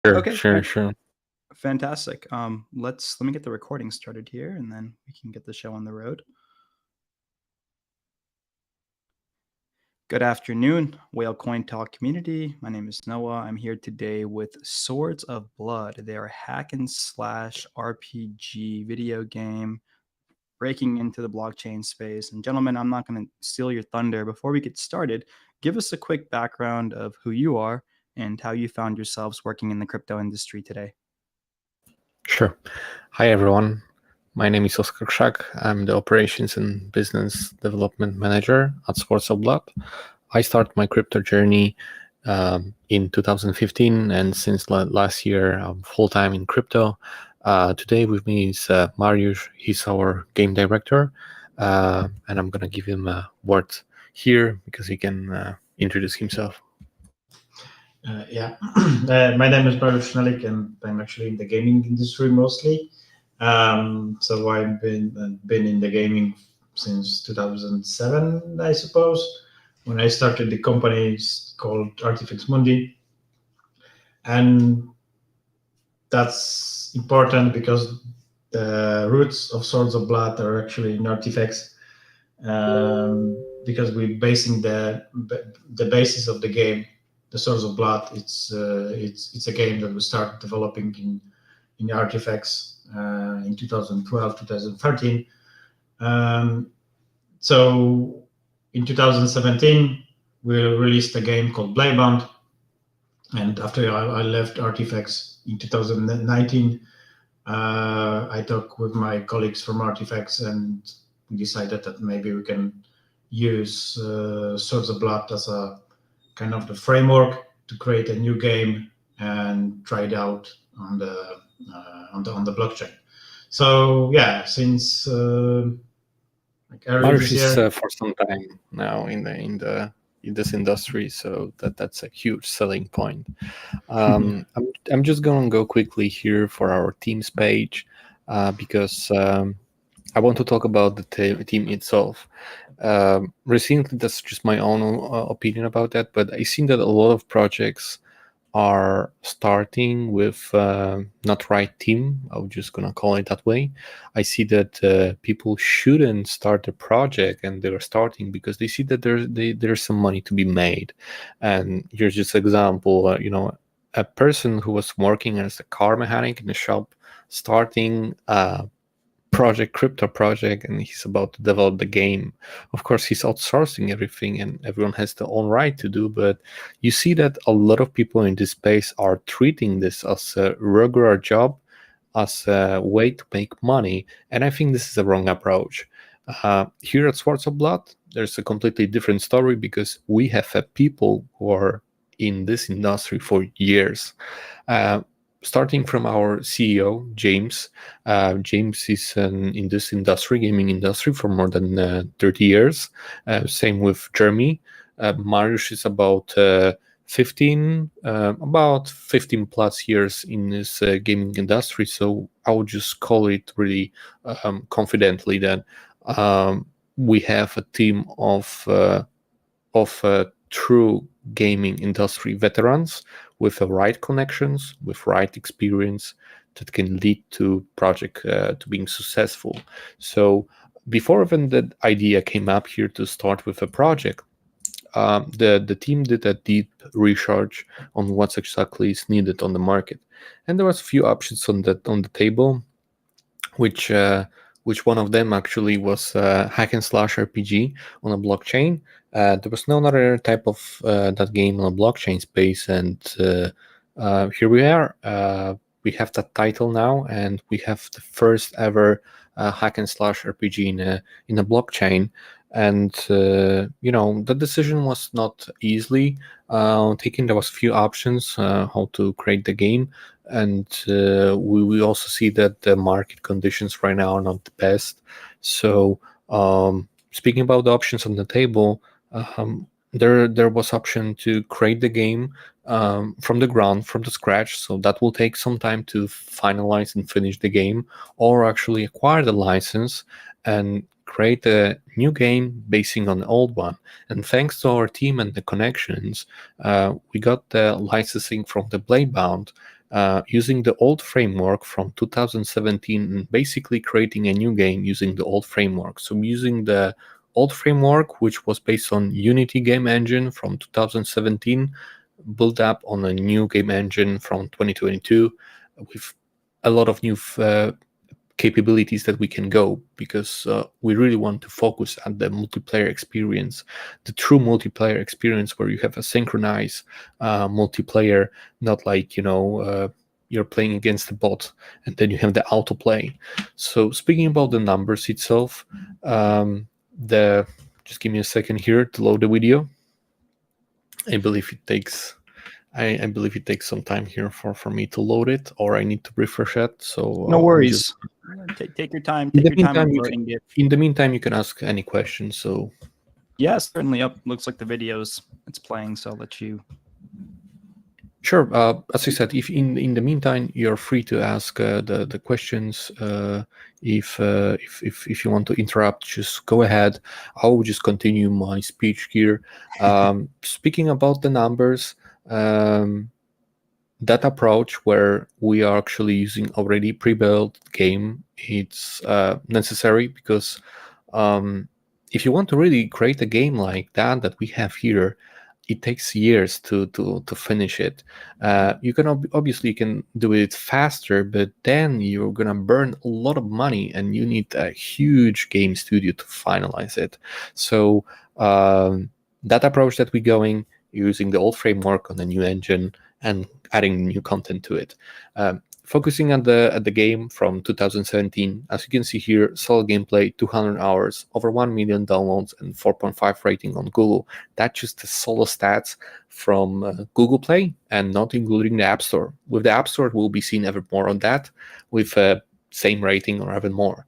Sure, Okay, sure, sure. fantastic. Let me get the recording started here, and then we can get the show on the road. Good afternoon, Whale Coin Talk community. My name is Noah. I'm here today with Swords of Blood. They are hack and slash RPG video game breaking into the blockchain space. And gentlemen, I'm not going to steal your thunder. Before we get started, give us a quick background of who you are and how you found yourselves working in the crypto industry today. Sure. Hi, everyone. My name is Oskar Krzak. I'm the Operations and Business Development Manager at Swords of Blood. I started my crypto journey in 2015, and since last year, I'm full-time in crypto. Today with me is Mariusz. He's our game director, and I'm going to give him a word here because he can introduce himself. Yeah, my name is Mariusz Schnelik, and I'm actually in the gaming industry mostly. So I've been in the gaming since 2007, I suppose. When I started the company, it's called Artifex Mundi, and that's important because the roots of Swords of Blood are actually in Artifex, because we're basing the basis of the game, the Swords of Blood. It's a game that we started developing in Artifex in 2012, 2013. So in 2017, we released a game called Bladebound, and after I left Artifex in 2019, I talked with my colleagues from Artifex, and we decided that maybe we can use Swords of Blood as a kind of the framework to create a new game and try it out on the blockchain. So yeah, since like early Mariusz this is year. for some time now in this industry, so that's a huge selling point. I'm just gonna go quickly here for our teams page because I want to talk about the team itself. Recently, that's just my own opinion about that, but I seen that a lot of projects are starting with not right team. I'm just gonna call it that way. I see that people shouldn't start a project, and they're starting because they see that there's some money to be made. And here's just example. A person who was working as a car mechanic in a shop, starting crypto project, and he's about to develop the game. Of course, he's outsourcing everything, and everyone has their own right to do, but you see that a lot of people in this space are treating this as a regular job, as a way to make money, and I think this is a wrong approach. Here at Swords of Blood, there's a completely different story because we have people who are in this industry for years. Starting from our CEO, James. James is in this industry, gaming industry, for more than 30 years. Same with Jeremy. Mariusz is about 15 plus years in this gaming industry. So I would just call it really confidently that we have a team of true gaming industry veterans with the right connections, with right experience that can lead to project to being successful. So before even the idea came up here to start with a project, the team did a deep research on what exactly is needed on the market, and there was a few options on the table, which one of them actually was hack and slash RPG on a blockchain. There was no other type of that game on a blockchain space, and here we are. We have that title now, and we have the first ever hack and slash RPG in a blockchain. And the decision was not easily taken. There was few options how to create the game, and we also see that the market conditions right now are not the best. So speaking about the options on the table, there was option to create the game from the ground, from the scratch. So that will take some time to finalize and finish the game, or actually acquire the license and create a new game basing on the old one. And thanks to our team and the connections, we got the licensing from the Bladebound, using the old framework from 2017 and basically creating a new game using the old framework. So using the old framework, which was based on Unity game engine from 2017, built up on a new game engine from 2022 with a lot of new capabilities that we can go, because we really want to focus on the multiplayer experience, the true multiplayer experience where you have a synchronized multiplayer, not like, you're playing against a bot and then you have the autoplay. So speaking about the numbers itself, just give me a second here to load the video. I believe it takes some time here for me to load it, or I need to refresh it. So no worries. Take your time. Take your time loading it. In the meantime, you can ask any questions. So yeah, certainly. Looks like the video's it's playing, so I'll let you. Sure. As I said, if in the meantime you're free to ask the questions. If you want to interrupt, just go ahead. I will just continue my speech here. Speaking about the numbers, that approach where we are actually using already pre-built game, it's necessary, because if you want to really create a game like that we have here, it takes years to finish it. You can obviously you can do it faster, but then you're gonna burn a lot of money, and you need a huge game studio to finalize it. So that approach that we're going, using the old framework on the new engine and adding new content to it. Focusing on the game from 2017, as you can see here, solid gameplay, 200 hours, over 1 million downloads, and 4.5 rating on Google. That's just the solo stats from Google Play, and not including the App Store. With the App Store, we'll be seeing ever more on that, with same rating or even more.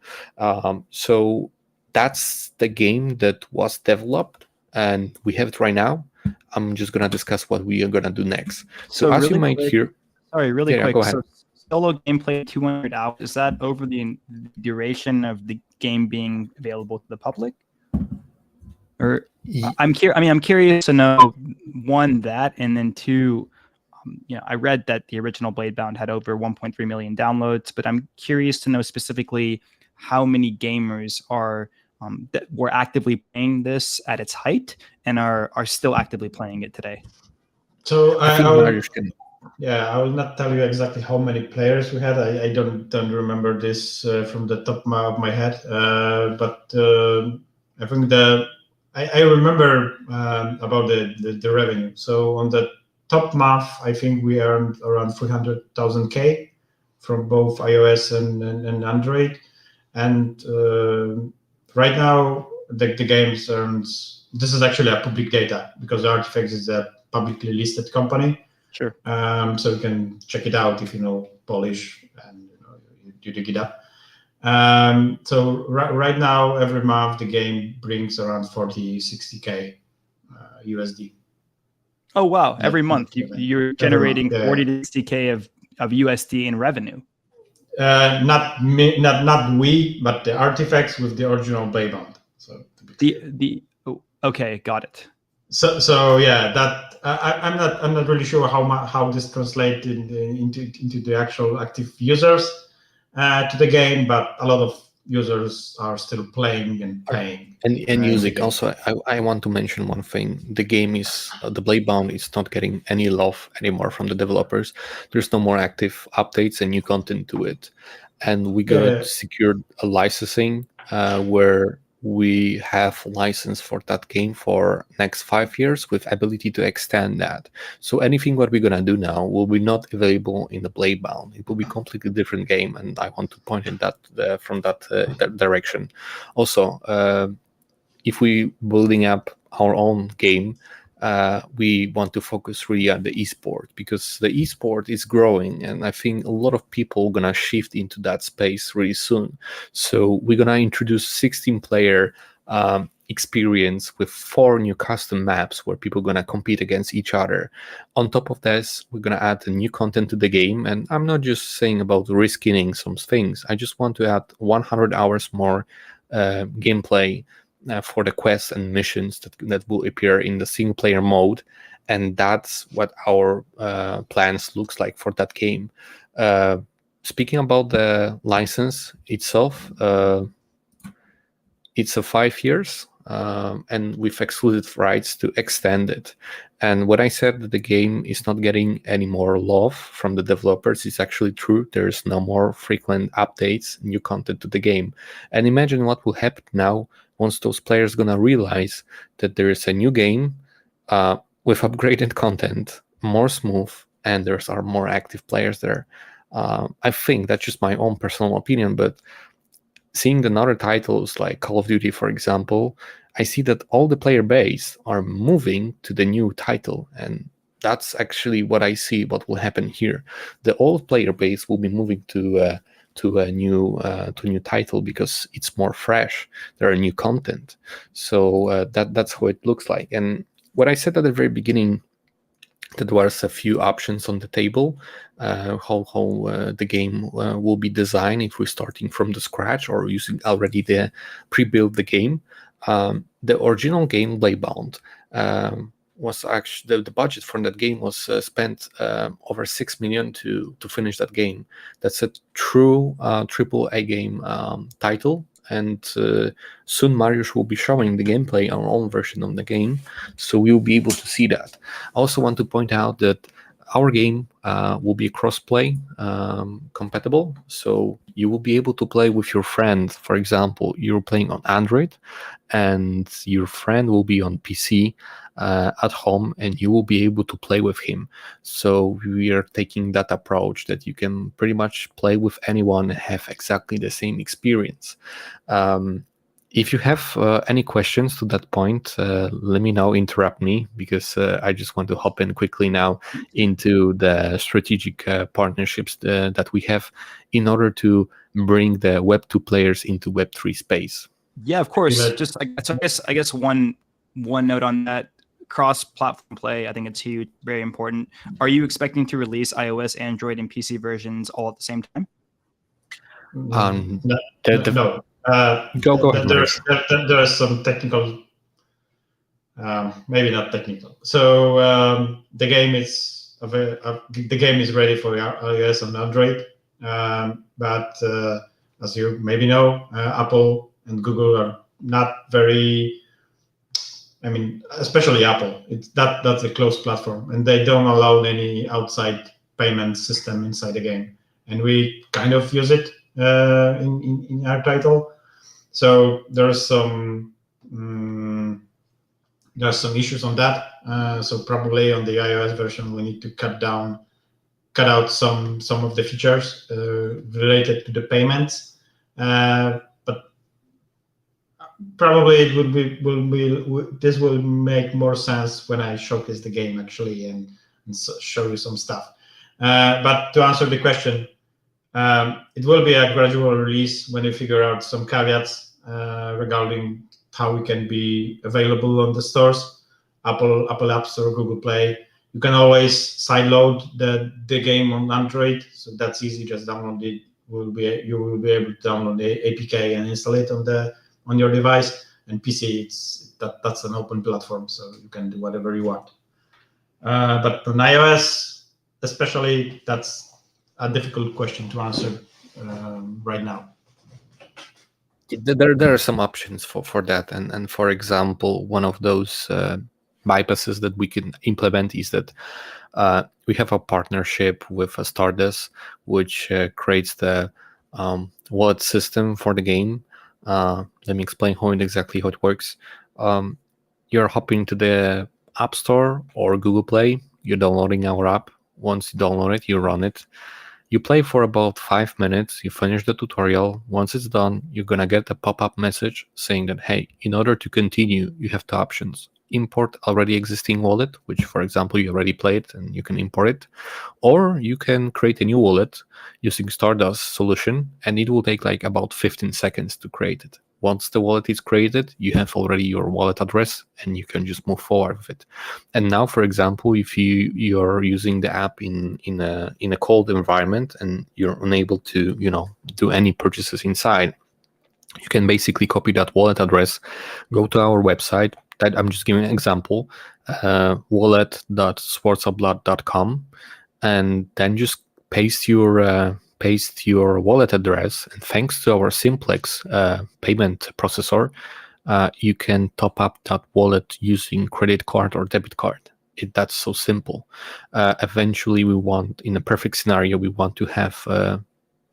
So that's the game that was developed, and we have it right now. I'm just gonna discuss what we are gonna do next. So as really you might hear, really quick. Go ahead. So solo gameplay 200 hours, is that over the duration of the game being available to the public? Or I'm curious to know, one, that, and then two, I read that the original Bladebound had over 1.3 million downloads, but I'm curious to know specifically how many gamers are that were actively playing this at its height and are still actively playing it today. So I think Mariusz can. Yeah, I will not tell you exactly how many players we had. I don't remember this from the top of my head, but I think I remember about the revenue. So on the top month, I think we earned around 300,000 K from both iOS and Android, and right now the games earns. This is actually a public data, because Artifacts is a publicly listed company. Sure. So you can check it out if you know Polish and you dig it up. So right now, every month the game brings around 40-60K USD. Oh wow! Every month you're generating 40 to 60K of USD in revenue. Not we, but the Artifacts with the original Bladebound. So okay, got it. So yeah, that I'm not really sure how this translates into the actual active users to the game, but a lot of users are still playing and paying. And using. Also, I want to mention one thing. The game is the Bladebound is not getting any love anymore from the developers. There's no more active updates and new content to it, and we got secured a licensing where we have license for that game for next 5 years with ability to extend that. So anything what we're gonna do now will be not available in the Bladebound. It will be completely different game, and I want to point in that from that direction. Also, if we building up our own game, we want to focus really on the esport, because the esport is growing, and I think a lot of people are gonna shift into that space really soon. So we're gonna introduce 16-player experience with 4 new custom maps where people are gonna compete against each other. On top of this, we're gonna add new content to the game, and I'm not just saying about reskinning some things. I just want to add 100 hours more gameplay for the quests and missions that will appear in the single player mode, and that's what our plans looks like for that game. Speaking about the license itself, it's a 5 years, and with exclusive rights to extend it. And when I said that the game is not getting any more love from the developers, it's actually true. There's no more frequent updates, new content to the game. And imagine what will happen now once those players gonna realize that there is a new game with upgraded content, more smooth, and there's are more active players there. I think that's just my own personal opinion, but seeing the other titles like Call of Duty, for example, I see that all the player base are moving to the new title, and that's actually what I see what will happen here. The old player base will be moving to a new title because it's more fresh. There are new content, so that's how it looks like. And what I said at the very beginning, that there was a few options on the table, how the game will be designed if we're starting from the scratch or using already the pre-built the game. The original game, Blaybound, was actually the budget for that game was spent over 6 million to finish that game. That's a true AAA game title. And soon Mariusz will be showing the gameplay, our own version of the game, so we'll be able to see that. I also want to point out that our game will be cross-play compatible, so you will be able to play with your friend. For example, you're playing on Android and your friend will be on PC at home, and you will be able to play with him. So we are taking that approach that you can pretty much play with anyone and have exactly the same experience. If you have any questions to that point, let me know, interrupt me, because I just want to hop in quickly now into the strategic partnerships that we have in order to bring the Web2 players into Web3 space. Yeah, of course. Just I guess one note on that, cross-platform play, I think it's huge, very important. Are you expecting to release iOS, Android, and PC versions all at the same time? No. Go ahead. There are some technical, maybe not technical. So the game is ready for iOS and Android, but as you maybe know, Apple and Google are not very. I mean, especially Apple. That's a closed platform, and they don't allow any outside payment system inside the game. And we kind of use it in our title. So there's some issues on that. So probably on the iOS version, we need to cut cut out some of the features related to the payments, but probably it this will make more sense when I showcase the game actually and show you some stuff. But to answer the question, it will be a gradual release when we figure out some caveats regarding how we can be available on the stores, Apple App Store, Google Play. You can always sideload the game on Android, so that's easy. Just download it. You will be able to download the APK and install it on your device. And PC, that's an open platform, so you can do whatever you want. But on iOS, especially, that's a difficult question to answer right now. There are some options for that, and for example, one of those bypasses that we can implement is that we have a partnership with Stardust, which creates the wallet system for the game. Let me explain exactly how it works. You're hopping to the App Store or Google Play. You're downloading our app. Once you download it, you run it. You play for about 5 minutes, you finish the tutorial. Once it's done, you're gonna get a pop-up message saying that, hey, in order to continue, you have two options. Import already existing wallet, which for example, you already played and you can import it. Or you can create a new wallet using Stardust solution, and it will take like about 15 seconds to create it. Once the wallet is created, you have already your wallet address and you can just move forward with it. And now, for example, if you're using the app in a cold environment and you're unable to do any purchases inside, You can basically copy that wallet address, go to our website. That I'm just giving an example, wallet.sportsofblood.com, and then just paste your wallet address. And thanks to our simplex payment processor, you can top up that wallet using credit card or debit card. That's so simple. Eventually, we want, in a perfect scenario, we want to have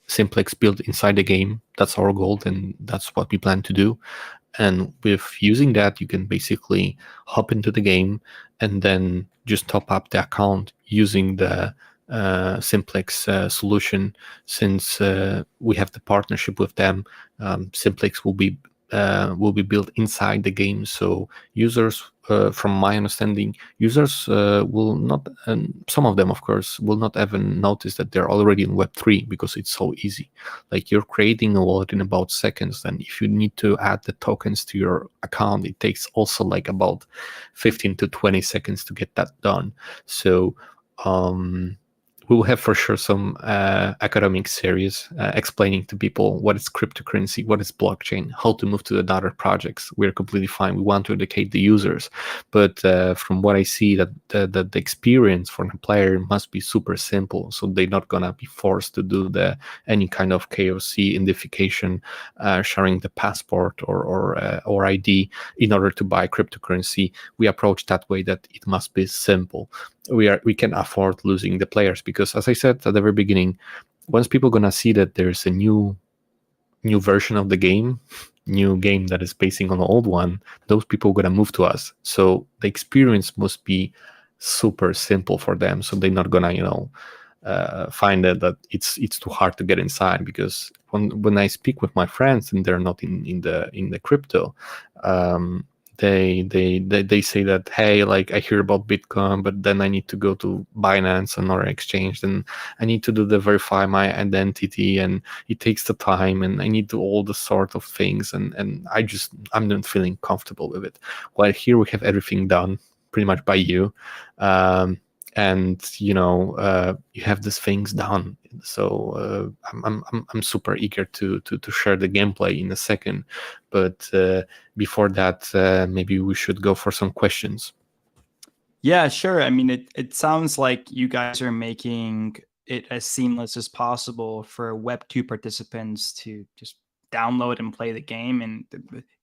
simplex built inside the game. That's our goal, and that's what we plan to do. And with using that, you can basically hop into the game and then just top up the account using the simplex solution. Since we have the partnership with them, simplex will be built inside the game. So users, from my understanding, users will not, and some of them, of course, will not even notice that they're already in Web3 because it's so easy. Like, you're creating a wallet in about seconds. And if you need to add the tokens to your account, it takes also like about 15 to 20 seconds to get that done. So we'll have for sure some academic series explaining to people what is cryptocurrency, what is blockchain, how to move to the other projects. We're completely fine. We want to educate the users. But from what I see, that the experience for the player must be super simple. So they're not going to be forced to do any kind of KYC identification, sharing the passport or ID in order to buy cryptocurrency. We approach that way, that it must be simple. We can afford losing the players, because, as I said at the very beginning, once people are gonna see that there's a new version of the game, new game that is basing on the old one, those people are gonna move to us. So the experience must be super simple for them. So they're not gonna find that it's too hard to get inside. Because when I speak with my friends and they're not in the crypto, they say that, hey, like, I hear about Bitcoin, but then I need to go to Binance, another exchange, and I need to verify my identity, and it takes the time, and I need to do all the sort of things, and I'm not feeling comfortable with it. While here we have everything done pretty much by you, and you have these things done. So I'm super eager to share the gameplay in a second, but before that, maybe we should go for some questions. Yeah, sure. I mean, it sounds like you guys are making it as seamless as possible for Web2 participants to just download and play the game, and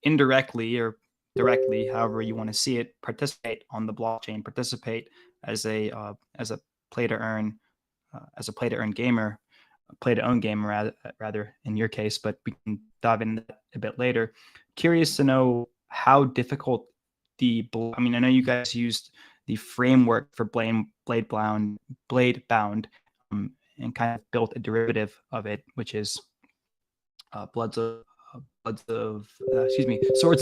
indirectly or directly, however you want to see it, participate on the blockchain, participate as a play to earn gamer, play to own gamer rather in your case. But we can dive into that a bit later. Curious to know how difficult I know you guys used the framework for Blade Bound, and kind of built a derivative of it, which is Swords of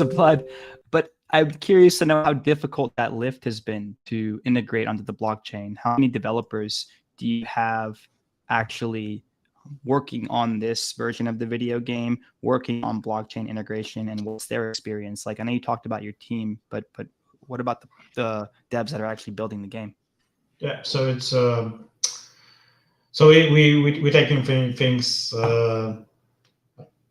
Blood. But I'm curious to know how difficult that lift has been to integrate onto the blockchain. How many developers do you have actually working on this version of the video game, working on blockchain integration, and what's their experience like? I know you talked about your team, but what about the devs that are actually building the game? Yeah, so it's so we're taking things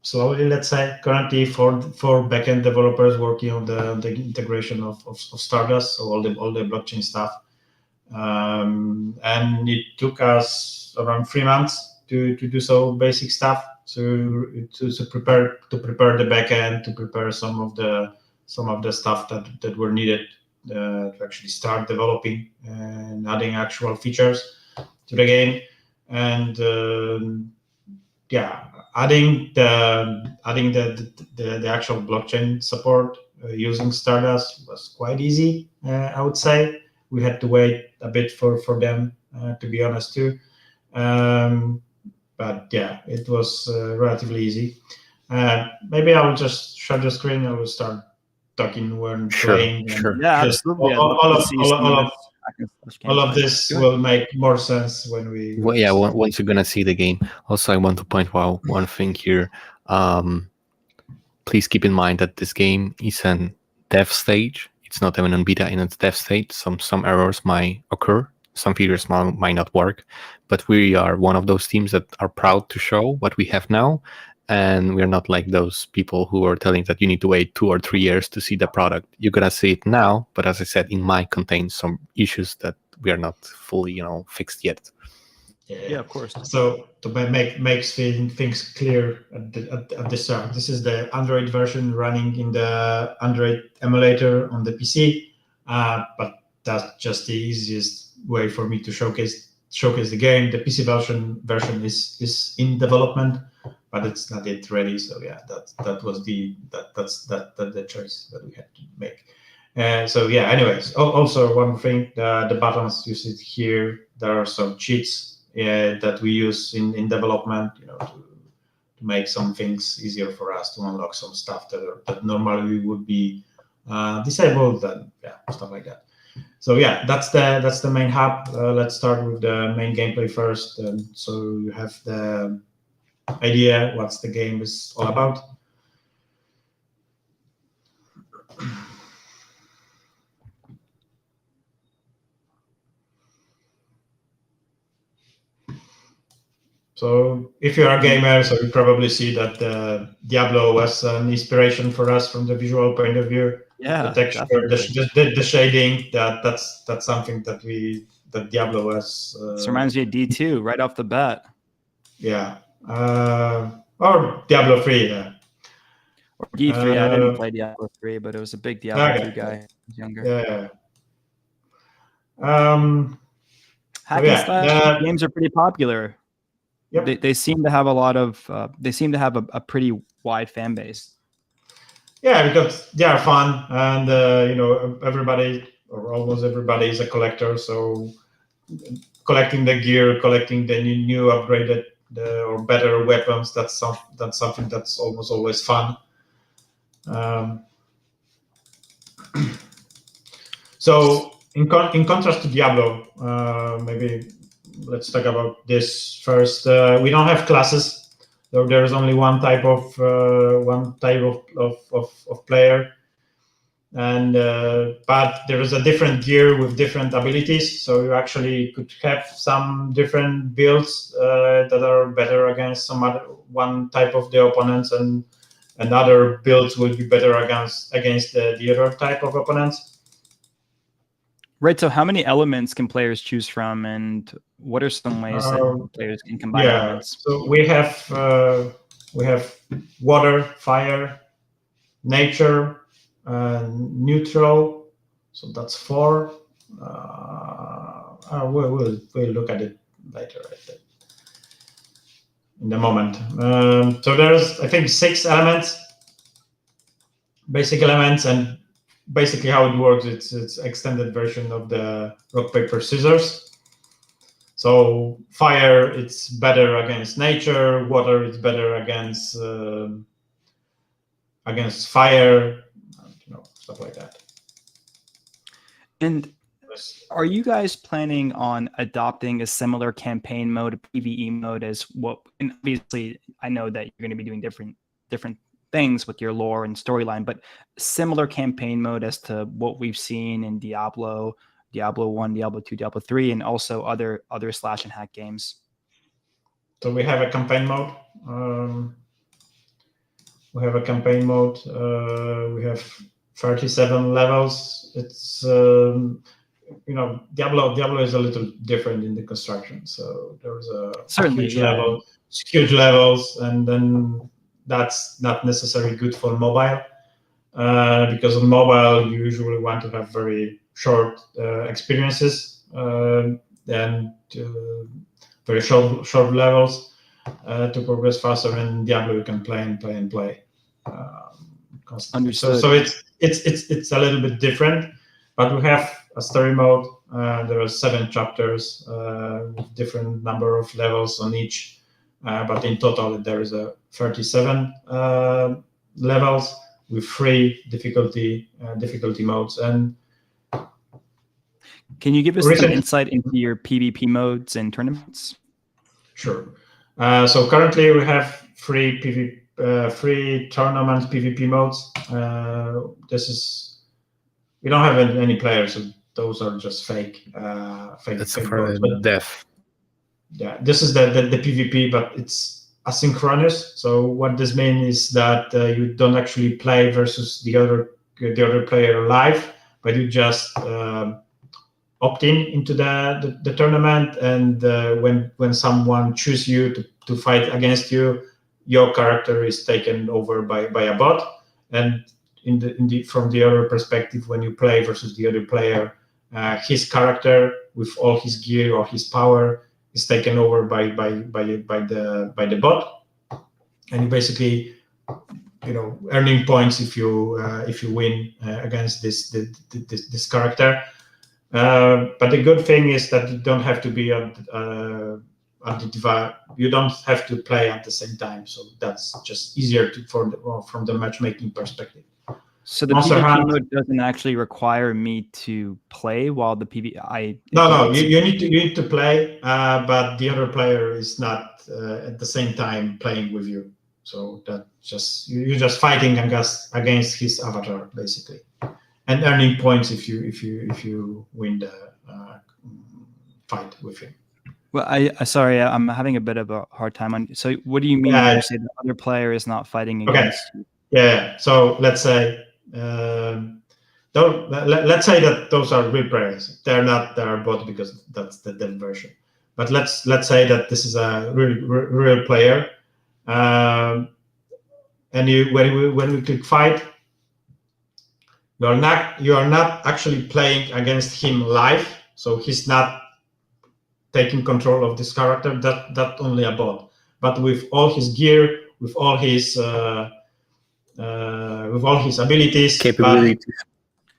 slowly, let's say. Currently, for backend developers working on the integration of Stardust, so all the blockchain stuff, and it took us around 3 months to do so basic stuff. So to prepare the backend, to prepare some of the stuff that were needed to actually start developing and adding actual features to the game, and adding the actual blockchain support using Stardust was quite easy. I would say we had to wait a bit for them, to be honest too. But yeah, it was relatively easy. Maybe I will just share the screen. I will start talking when playing. Sure. Yeah, absolutely. All of this will make more sense when we. Well, yeah, once you're gonna see the game. Also, I want to point out one thing here. Please keep in mind that this game is an dev stage. It's not even in beta, in its dev state. Some errors might occur. Some features might not work, but we are one of those teams that are proud to show what we have now, And we're not like those people who are telling that you need to wait 2 or 3 years to see the product. You're gonna see it now, but as I said, it might contain some issues that we are not fully, fixed yet. Yeah, of course. So to make things clear at the start, this is the Android version running in the Android emulator on the PC, but that's just the easiest way for me to showcase the game. The PC version is in development, but it's not yet ready. So yeah, that's the choice that we had to make. So yeah. Anyways, also one thing, the buttons you see here, there are some cheats that we use in development, to make some things easier for us to unlock some stuff that normally would be disabled, and stuff like that. So yeah, that's the main hub. Let's start with the main gameplay first, so you have the idea what the game is all about. So if you're a gamer, so you probably see that Diablo was an inspiration for us from the visual point of view. Yeah, the texture, the shading, that's something that Diablo was. This reminds me of D2 right off the bat. Yeah, or Diablo 3. Yeah. Or D3. I didn't play Diablo 3, but it was a big Diablo 2 guy. I was younger. Yeah. Hack and slash games are pretty popular. Yep. They seem to have a lot of. They seem to have a pretty wide fan base. Yeah, because they are fun, and everybody or almost everybody is a collector. So collecting the gear, collecting the new upgraded or better weapons, that's something that's almost always fun. So in contrast to Diablo, maybe let's talk about this first. We don't have classes. So there is only one type of player, and but there is a different gear with different abilities. So you actually could have some different builds that are better against one type of the opponents, and other builds will be better against the other type of opponents. Right. So how many elements can players choose from, and what are some ways that players can combine elements? So we have water, fire, nature, neutral. So that's 4. We'll look at it later, I think, in the moment. So there's, I think, 6 elements, basic elements, and basically how it works, it's extended version of the rock, paper, scissors. So fire, it's better against nature. Water, it's better against fire. Stuff like that. And are you guys planning on adopting a similar campaign mode, PvE mode, as what? And obviously, I know that you're going to be doing different things with your lore and storyline, but similar campaign mode as to what we've seen in Diablo 1, Diablo 2, Diablo 3, and also other slash and hack games. So we have a campaign mode. We have 37 levels. It's Diablo is a little different in the construction. So there's huge levels, and then that's not necessarily good for mobile, because on mobile you usually want to have very short experiences, and very short levels to progress faster. In Diablo, you can play and play. Understood. So it's a little bit different, but we have a story mode. There are 7 chapters with different number of levels on each, but in total there is 37 levels with 3 difficulty modes. And can you give us some insight into your PvP modes and tournaments? Sure. So currently we have 3 tournament PvP modes. We don't have any players, so those are just fake. That's fake for modes. death. Yeah, this is the PvP, but it's asynchronous. So what this means is that you don't actually play versus the other player live, but you just opt into the tournament, and when someone chooses you to fight against you, your character is taken over by a bot. And from the other perspective, when you play versus the other player, his character with all his gear or his power is taken over by the bot, and you basically earning points if you win against this character. But the good thing is that you don't have to be you don't have to play at the same time, so that's just easier from the matchmaking perspective. So the PvP mode doesn't actually require me to play while the PvP. No, you need to play, but the other player is not at the same time playing with you. So that you're just fighting against his avatar basically, and earning points if you win the fight with him. Well, sorry, I'm having a bit of a hard time on. So what do you mean when you say the other player is not fighting against you? Yeah. So let's say. Let's say that those are real players. They're bots because that's the dev version. But let's say that this is a real player, and when we click fight, you are not actually playing against him live. So he's not taking control of this character. That only a bot. But with all his gear, with all his abilities, capabilities.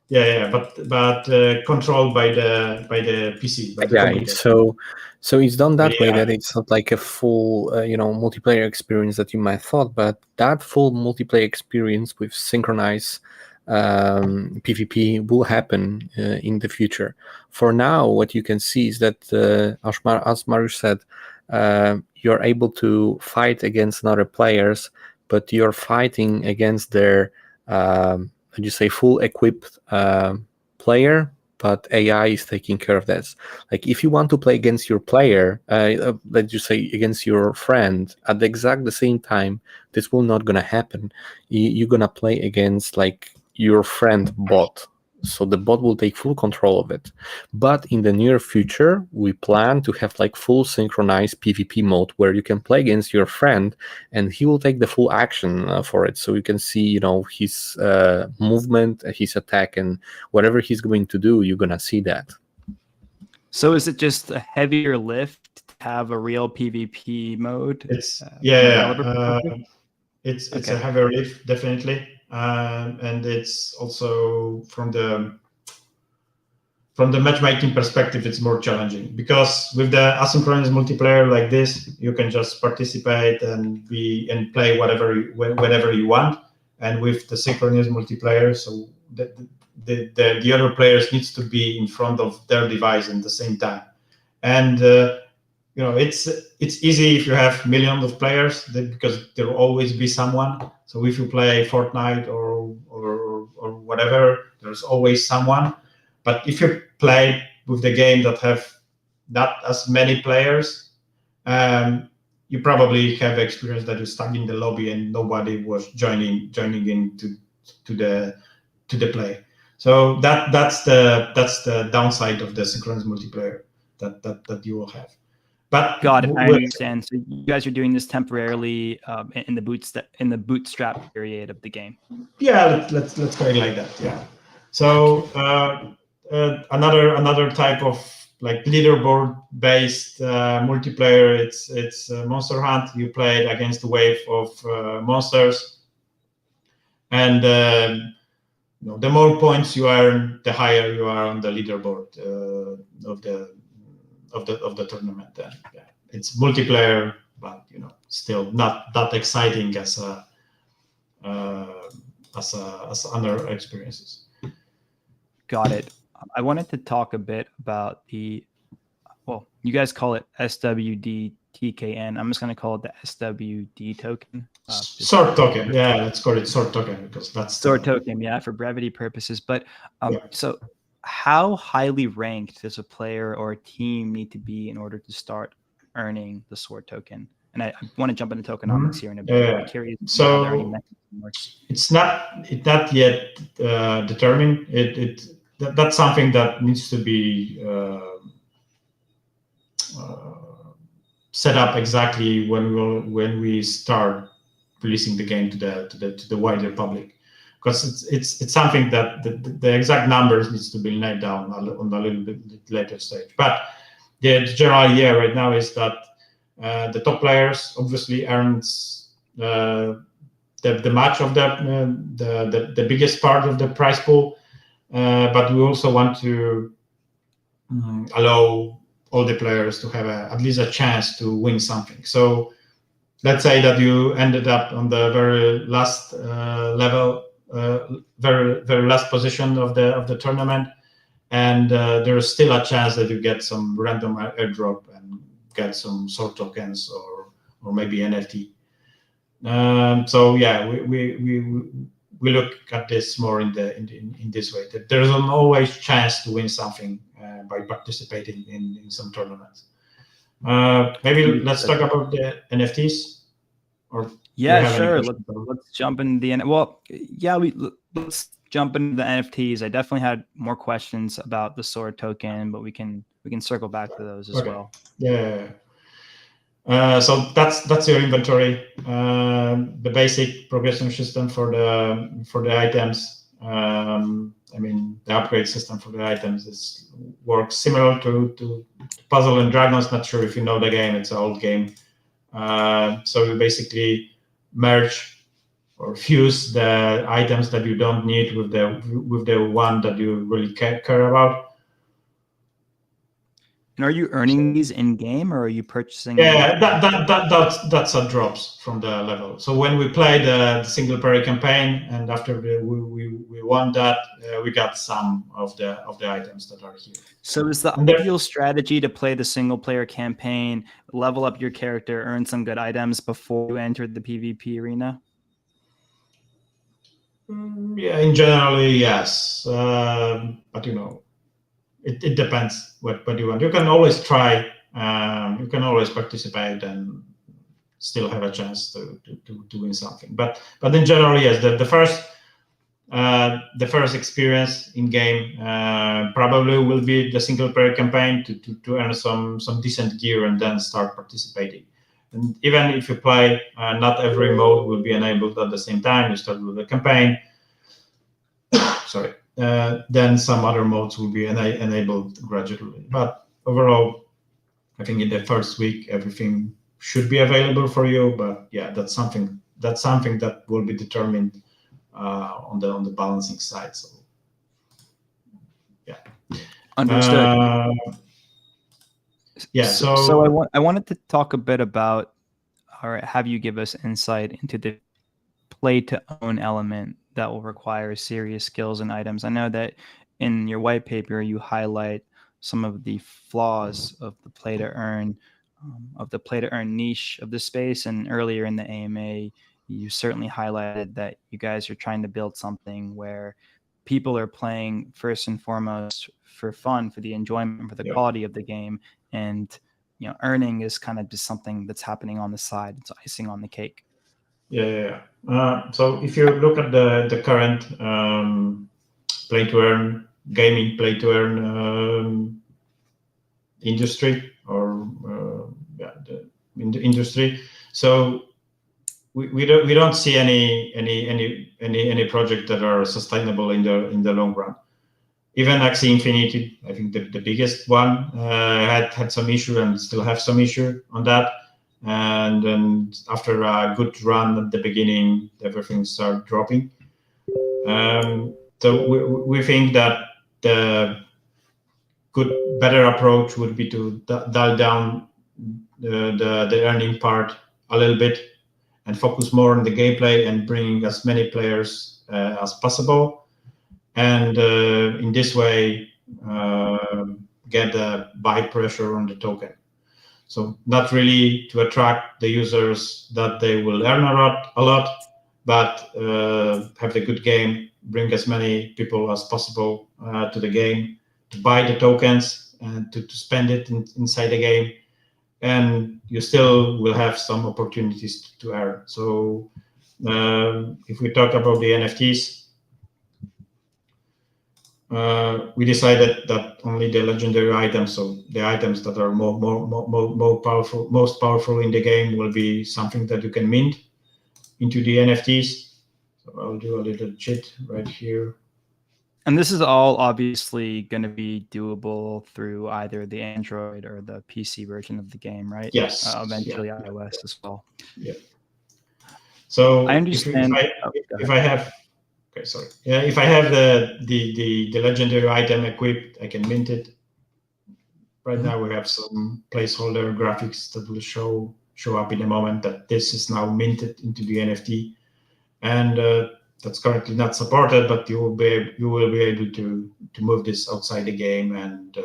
But controlled by the PC. By the computer. So it's done that way that it's not like a full multiplayer experience that you might thought, but that full multiplayer experience with synchronized PvP will happen in the future. For now, what you can see is that as Mariusz said, you're able to fight against other players, but you're fighting against their full equipped player, but AI is taking care of that. Like if you want to play against your player, let's just say against your friend, at the exact same time, this will not gonna happen. You're gonna play against like your friend bot. So the bot will take full control of it. But in the near future, we plan to have like full synchronized PvP mode where you can play against your friend and he will take the full action for it. So you can see, his movement, his attack, and whatever he's going to do, you're going to see that. So is it just a heavier lift to have a real PvP mode? It's it's a heavier lift, definitely. And it's also from the matchmaking perspective, it's more challenging because with the asynchronous multiplayer like this, you can just participate and play whenever you want. And with the synchronous multiplayer, so the other players needs to be in front of their device at the same time. And it's easy if you have millions of players because there will always be someone. So if you play Fortnite or whatever, there's always someone. But if you play with the game that have not as many players, you probably have experience that you're stuck in the lobby and nobody was joining in to the play. So that's the downside of the synchronous multiplayer that you will have. But got it. I understand. So you guys are doing this temporarily in the bootstrap period of the game. Yeah, let's put it like that. Yeah. So another type of like leaderboard based multiplayer. It's Monster Hunt. You play it against a wave of monsters, and the more points you earn, the higher you are on the leaderboard of the tournament. Yeah. It's multiplayer, but still not that exciting as other experiences. Got it. I wanted to talk a bit about you guys call it SWD TKN. I'm just going to call it the SWD token. Sword token. Yeah, let's call it sword token because that's sword token. Yeah, for brevity purposes. But so how highly ranked does a player or a team need to be in order to start earning the sword token? And I want to jump into tokenomics here in a bit. Yeah. I'm curious So how the earning mechanism works. It's not yet determined. That's something that needs to be set up exactly when we start releasing the game to the wider public, because it's something that the exact numbers needs to be nailed down on a little bit later stage. But the general idea right now is that the top players obviously earns the match of the biggest part of the prize pool, but we also want to allow all the players to have at least a chance to win something. So let's say that you ended up on the very last level, very last position of the tournament, and there's still a chance that you get some random airdrop and get some sort tokens or maybe NFT. So yeah, we look at this more in this way, that there's an always chance to win something by participating in some tournaments. Maybe let's talk about the NFTs. Or yeah, sure. Let's jump into the let's jump into the NFTs. I definitely had more questions about the sword token, but we can circle back to those as well. Yeah. So that's your inventory, the basic progression system for the items. I mean, the upgrade system for the items works similar to Puzzle and Dragons. Not sure if you know the game; it's an old game. So you basically merge or fuse the items that you don't need with the one that you really care about. And are you earning these in game, or are you purchasing? Yeah, that's a drops from the level. So when we played the single player campaign, and after we won that, we got some of the items that are here. So is the ideal strategy to play the single player campaign, level up your character, earn some good items before you enter the PvP arena? Yeah, in generally, yes. But it depends what you want. You can always try. You can always participate and still have a chance to win something. But in general, yes, the first experience in game probably will be the single player campaign to earn some decent gear and then start participating. And even if you play, not every mode will be enabled at the same time. You start with the campaign. Sorry. Then some other modes will be enabled gradually. But overall, I think in the first week everything should be available for you. But yeah, that's something that will be determined on the balancing side. So yeah, understood. Yeah. So I wanted to talk a bit about, or have you give us insight into the play to own element that will require serious skills and items. I know that in your white paper you highlight some of the flaws of the play to earn niche of the space, and earlier in the AMA you certainly highlighted that you guys are trying to build something where people are playing first and foremost for fun, for the enjoyment, for the quality of the game, and earning is kind of just something that's happening on the side. It's icing on the cake. Yeah. So if you look at the current play to earn gaming play to earn industry or in the industry, so we don't see any project that are sustainable in the long run. Even Axie Infinity, I think the biggest one, had some issue and still have some issue on that. And then after a good run at the beginning, everything started dropping. So we think that the better approach would be to dial down the earning part a little bit and focus more on the gameplay and bring as many players as possible. And in this way, get a buy pressure on the token. So not really to attract the users that they will earn a lot, but have the good game, bring as many people as possible to the game, to buy the tokens and to spend it inside the game. and you still will have some opportunities to earn. So if we talk about the NFTs, we decided that only the legendary items, so the items that are more powerful, most powerful in the game, will be something that you can mint into the NFTs. So I'll do a little cheat right here. And this is all obviously going to be doable through either the Android or the PC version of the game, right? Yes. Eventually iOS as well. Yeah. So I understand. If I have, okay, sorry. Yeah, if I have the legendary item equipped, I can mint it. Right now we have some placeholder graphics that will show up in a moment that this is now minted into the NFT, and that's currently not supported, but you will be able to move this outside the game and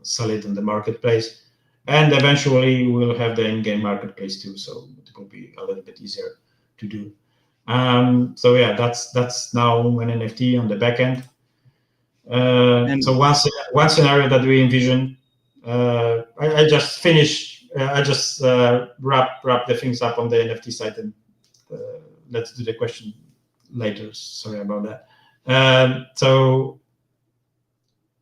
sell it in the marketplace, and eventually we'll have the in-game marketplace too, so it will be a little bit easier to do. So yeah, that's now an NFT on the back end. So one scenario that we envision, I just finished. I just wrap the things up on the NFT site, and let's do the question later. Sorry about that. So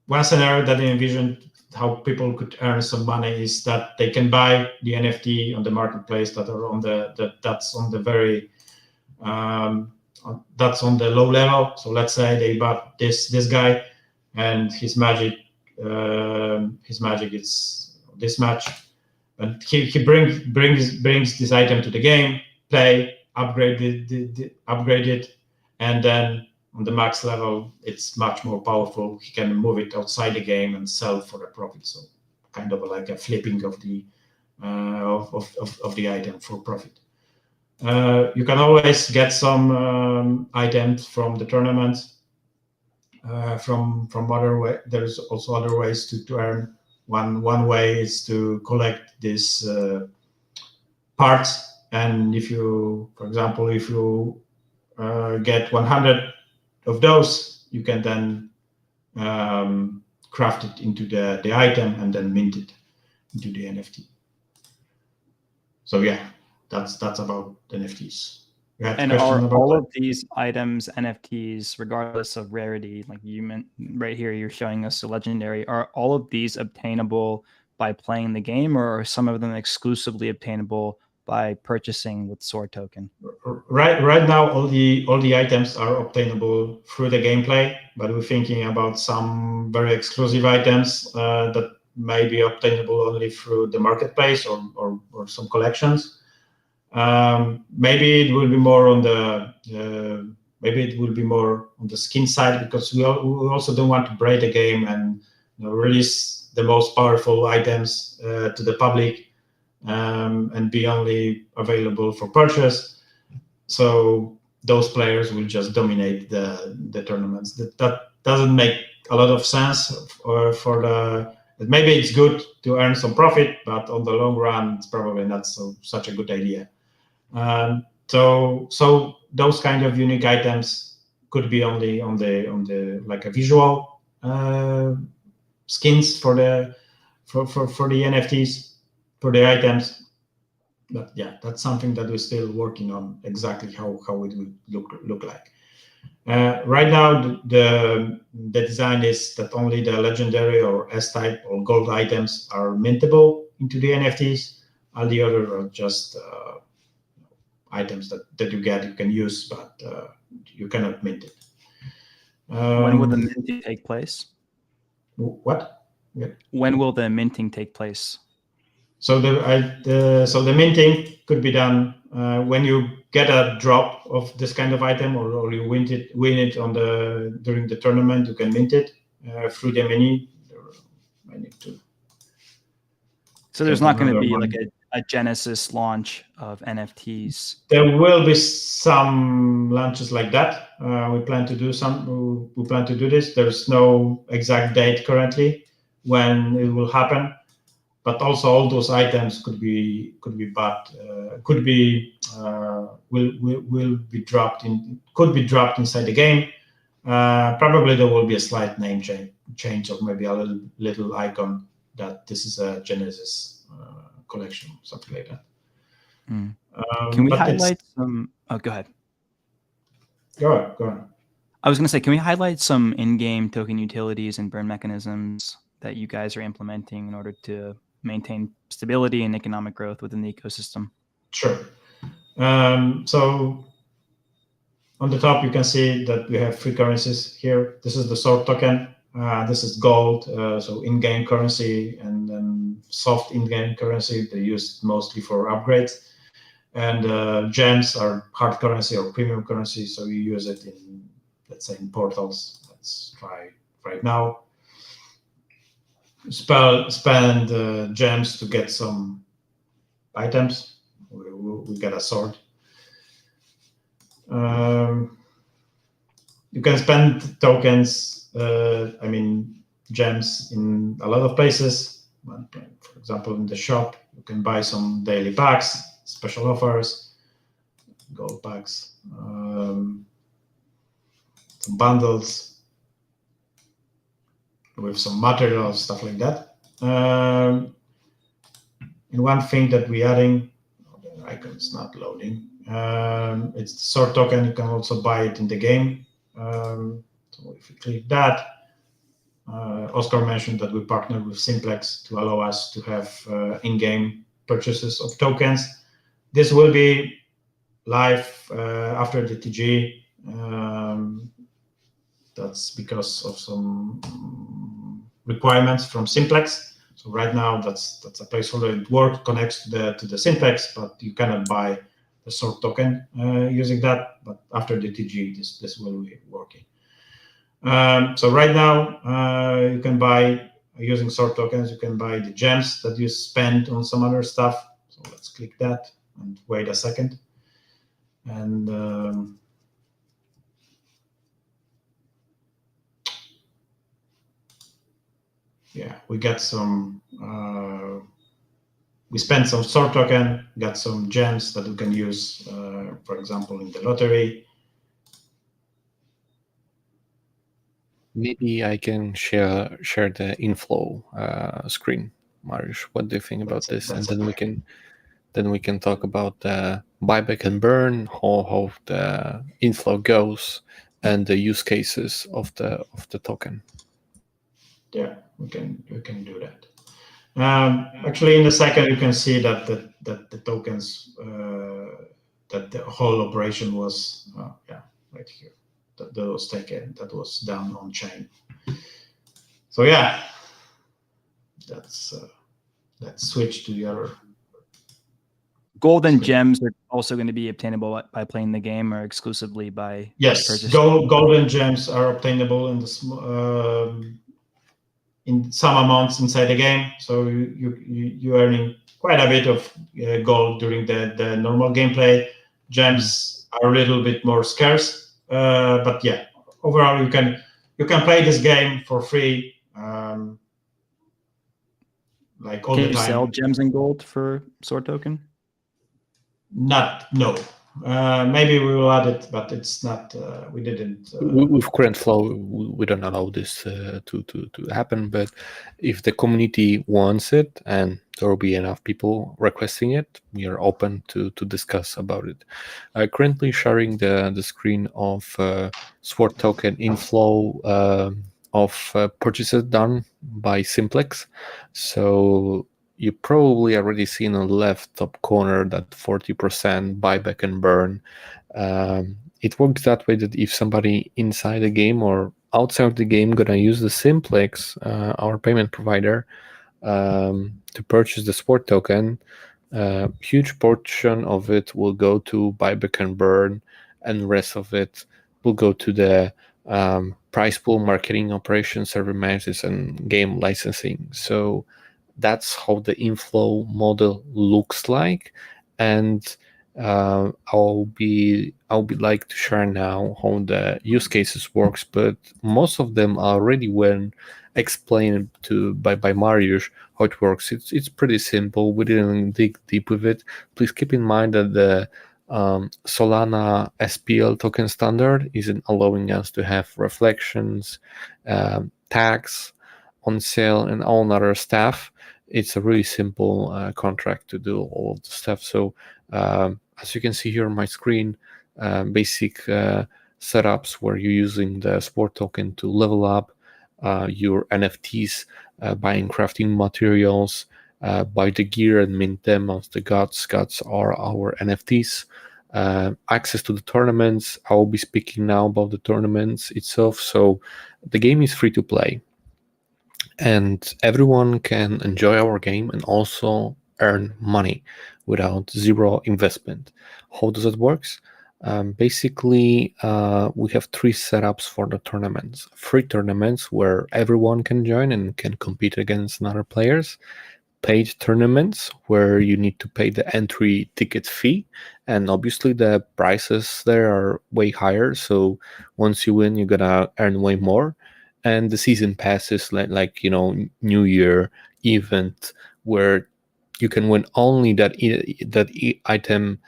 one scenario that I envisioned how people could earn some money is that they can buy the NFT on the marketplace that are on that's on the very that's on the low level. So let's say they bought this guy, and his magic is this much, and he brings this item to the game, play, upgrade it, and then on the max level it's much more powerful. He can move it outside the game and sell for a profit. So kind of like a flipping of the of the item for profit. You can always get some items from the tournament. From other way, there's also other ways to earn. One way is to collect these parts, and if you, for example, if you get 100 of those, you can then craft it into the item and then mint it into the NFT. So yeah, that's about NFTs. And are all of these items NFTs, regardless of rarity? Like you meant right here, you're showing us a legendary. Are all of these obtainable by playing the game, or are some of them exclusively obtainable by purchasing with Sword token? Right now, all the items are obtainable through the gameplay, but we're thinking about some very exclusive items that may be obtainable only through the marketplace or some collections. Maybe it will be more on the skin side, because we also don't want to break the game and release the most powerful items to the public and be only available for purchase. So those players will just dominate the tournaments. That doesn't make a lot of sense for the. Maybe it's good to earn some profit, but on the long run, it's probably not such a good idea. So those kind of unique items could be only on the like a visual skins for the NFTs, for the items. But yeah, that's something that we're still working on, exactly how it would look like. Right now, the design is that only the legendary or S-type or gold items are mintable into the NFTs. All the others are just items that you can use, but you cannot mint it. When will the minting take place? What? Yeah. When will the minting take place? So the minting could be done when you get a drop of this kind of item, or you win it during the tournament. You can mint it through the menu. I need to. So there's not going to be like a Genesis launch of NFTs. There will be some launches like that. We plan to do some. We plan to do this. There's no exact date currently when it will happen, but also all those items could be bought. Will be dropped in. Could be dropped inside the game. Probably there will be a slight name change, or maybe a little icon that this is a Genesis collection, something like that. Can we highlight some? Oh, go ahead. Go on. I was going to say, can we highlight some in-game token utilities and burn mechanisms that you guys are implementing in order to maintain stability and economic growth within the ecosystem? Sure. So on the top, you can see that we have 3 currencies here. This is the sword token. This is gold, so in-game currency, and then soft in-game currency. They use mostly for upgrades. And gems are hard currency or premium currency, so you use it in, let's say, in portals. Let's try right now. Spend gems to get some items. We get a sword. You can spend tokens, gems in a lot of places. For example, in the shop, you can buy some daily packs, special offers, gold packs, some bundles with some materials, stuff like that. And one thing that we're adding, the icon's not loading. It's the sword token. You can also buy it in the game. So if you click that, Oscar mentioned that we partnered with Simplex to allow us to have in-game purchases of tokens. This will be live after the TG. That's because of some requirements from Simplex. So right now, that's a placeholder. It works, connects to the Simplex, but you cannot buy the sword token using that. But after the TG, this will be working. So right now, you can buy, using sword tokens, you can buy the gems that you spend on some other stuff. So let's click that and wait a second. And yeah, we got some, we spent some sword token, got some gems that we can use, for example, in the lottery. Maybe I can share the inflow screen, Mariusz. What do you think about this? And then we can talk about the buyback and burn, how the inflow goes, and the use cases of the token. Yeah, we can do that. Actually, in the second, you can see that the tokens, that the whole operation was, right here. That was taken, that was done on chain. So yeah, let's switch to the other. Gold and gems are also going to be obtainable by playing the game, or exclusively by yes. Gold and gems are obtainable in the in some amounts inside the game. So you're earning quite a bit of gold during the normal gameplay. Gems are a little bit more scarce. But yeah, overall, you can play this game for free, like all the time. Can you sell gems and gold for sword token? No. Maybe we will add it, but it's not. We didn't. With current flow, we don't allow this to happen. But if the community wants it, and there will be enough people requesting it, we are open to discuss about it. Currently sharing the screen of sword token inflow of purchases done by Simplex. So you probably already see in the left top corner that 40% buyback and burn. It works that way that if somebody inside the game or outside the game gonna use the Simplex, our payment provider, to purchase the sport token, huge portion of it will go to buyback and burn, and the rest of it will go to the price pool, marketing operations, server managers, and game licensing. So that's how the inflow model looks like, and I'll be like to share now how the use cases works. But most of them already when explained by Mariusz how it works. It's pretty simple. We didn't dig deep with it. Please keep in mind that the Solana SPL token standard isn't allowing us to have reflections, tags on sale, and all other stuff. it's a really simple contract to do all of the stuff. So as you can see here on my screen, basic setups where you're using the sport token to level up your NFTs, buying crafting materials, buy the gear and mint them as the gods. Gods are our NFTs. Access to the tournaments. I will be speaking now about the tournaments itself. So the game is free to play, and everyone can enjoy our game and also earn money without zero investment. How does it work? Basically, we have 3 setups for the tournaments. Free tournaments where everyone can join and can compete against other players. Paid tournaments where you need to pay the entry ticket fee, and obviously the prices there are way higher, so once you win, you gotta earn way more. And the season passes, like New Year event, where you can win only that item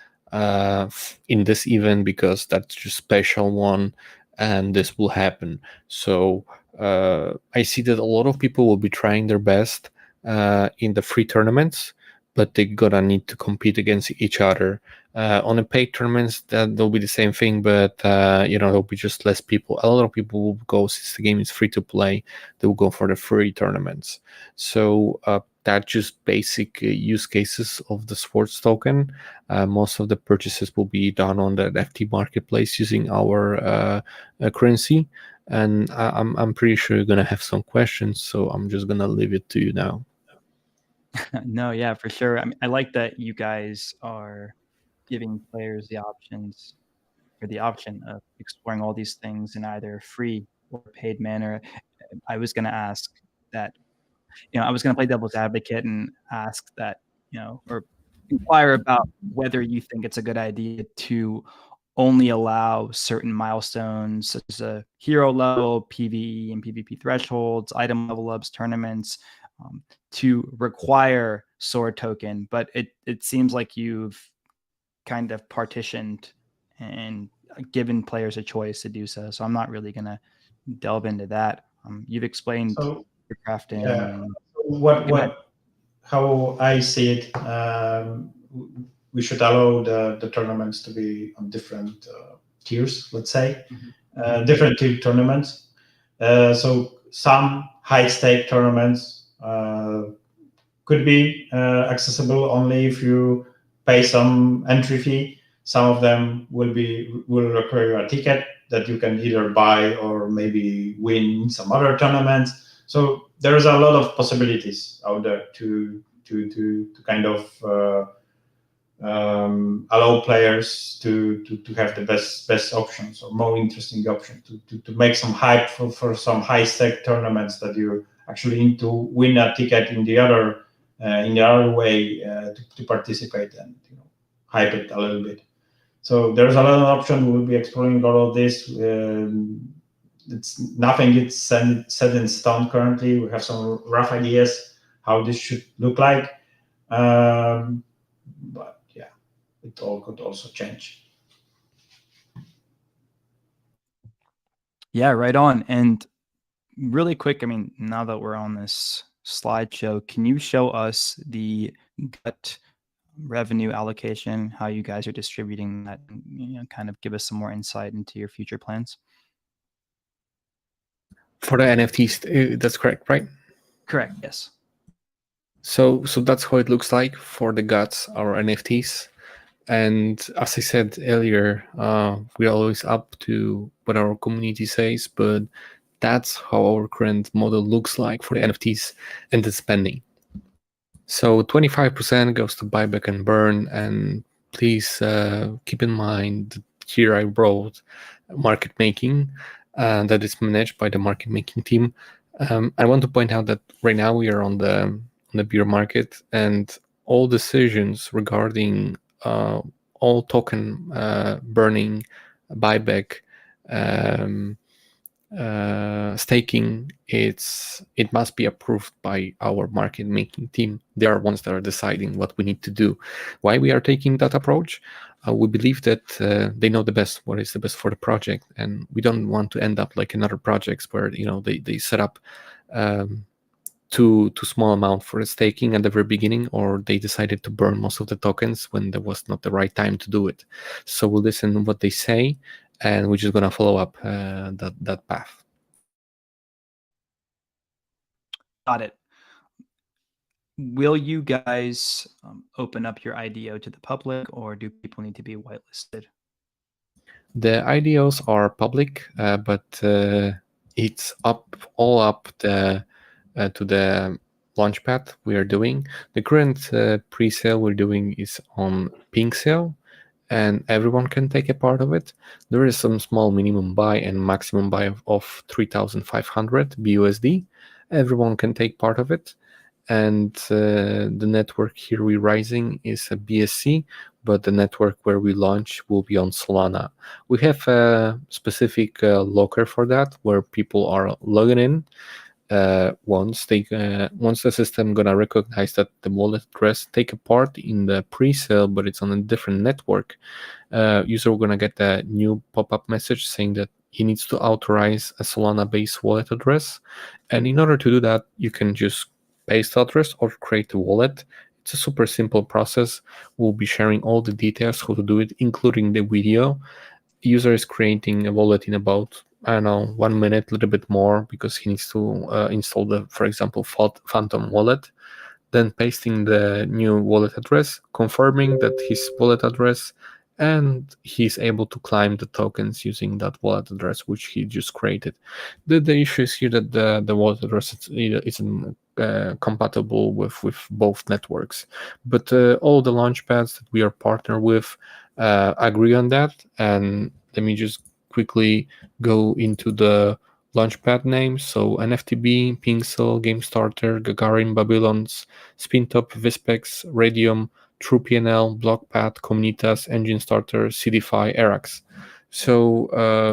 in this event because that's just special one, and this will happen. So I see that a lot of people will be trying their best in the free tournaments, but they gotta need to compete against each other. On the paid tournaments, that'll be the same thing, but there'll be just less people. A lot of people will go, since the game is free to play, they will go for the free tournaments. So that's just basic use cases of the sports token. Most of the purchases will be done on the FT marketplace using our currency. And I'm pretty sure you're gonna have some questions, so I'm just gonna leave it to you now. No, yeah, for sure. I mean, I like that you guys are giving players the options or the option of exploring all these things in either free or paid manner. I was going to ask that, I was going to play devil's advocate and ask that, or inquire about whether you think it's a good idea to only allow certain milestones such as a hero level, PvE and PvP thresholds, item level ups, tournaments, to require sword token. But it seems like you've kind of partitioned and given players a choice to do so. So I'm not really going to delve into that. You've explained So your crafting. yeah, And how I see it, we should allow the tournaments to be on different tiers, let's say, different tier tournaments. So some high stake tournaments could be accessible only if you pay some entry fee. Some of them will require a ticket that you can either buy or maybe win some other tournaments. So there's a lot of possibilities out there to kind of allow players to have the best options or more interesting options to make some hype for some high stake tournaments that you actually need to win a ticket in the other way to participate and hype it a little bit. So there's a lot of options. We'll be exploring all of this. It's nothing it's set in stone currently. We have some rough ideas how this should look like, but yeah, it all could also change. Yeah, right on. And really quick, I mean, now that we're on this slideshow, can you show us the gut revenue allocation, how you guys are distributing that, and, kind of give us some more insight into your future plans? For the NFTs, that's correct, right? Correct, yes. So that's how it looks like for the GOTS, our NFTs. And as I said earlier, we're always up to what our community says, but that's how our current model looks like for the NFTs and the spending. So 25% goes to buyback and burn, and please keep in mind here I wrote market making, that is managed by the market making team. I want to point out that right now we are on the bear market, and all decisions regarding all token burning, buyback, staking, it must be approved by our market making team. They are ones that are deciding what we need to do. Why we are taking that approach? We believe that they know the best, what is the best for the project, and we don't want to end up like in other projects where they set up too small amount for the staking at the very beginning, or they decided to burn most of the tokens when there was not the right time to do it. So we'll listen to what they say, and we're just gonna follow up that path. Got it. Will you guys open up your IDO to the public, or do people need to be whitelisted? The IDOs are public, but it's all up to the Launchpad we are doing. The current pre-sale we're doing is on pink sale, and everyone can take a part of it. There is some small minimum buy and maximum buy of 3,500 BUSD. Everyone can take part of it. And the network here we're rising is a BSC, but the network where we launch will be on Solana. We have a specific locker for that, where people are logging in. Once the system gonna recognize that the wallet address take a part in the pre-sale, but it's on a different network, user gonna get a new pop-up message saying that he needs to authorize a Solana-based wallet address. And in order to do that, you can just paste address or create a wallet. It's a super simple process. We'll be sharing all the details how to do it, including the video. User is creating a wallet in about, I don't know, 1 minute, a little bit more, because he needs to install the, for example, Phantom wallet. Then pasting the new wallet address, confirming that his wallet address, and he's able to claim the tokens using that wallet address which he just created. The issue is here that the wallet address isn't compatible with both networks, but all the launchpads that we are partnered with agree on that. And let me just quickly go into the Launchpad names. So NFTB, Pinkcell, GameStarter, Gagarin, Babylons, Spintop, Vispex, Radium, TruePNL, Blockpad, Communitas, Engine Starter, CDFI, Erax. So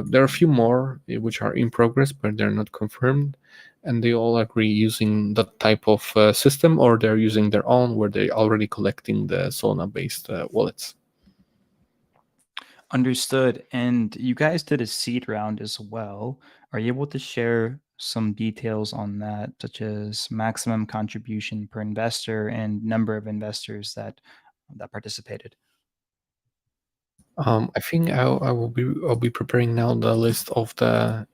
there are a few more which are in progress, but they're not confirmed. And they all agree using that type of system, or they're using their own where they're already collecting the Solana-based wallets. Understood. And you guys did a seed round as well. Are you able to share some details on that, such as maximum contribution per investor and number of investors that participated? I think I'll be preparing now the list of the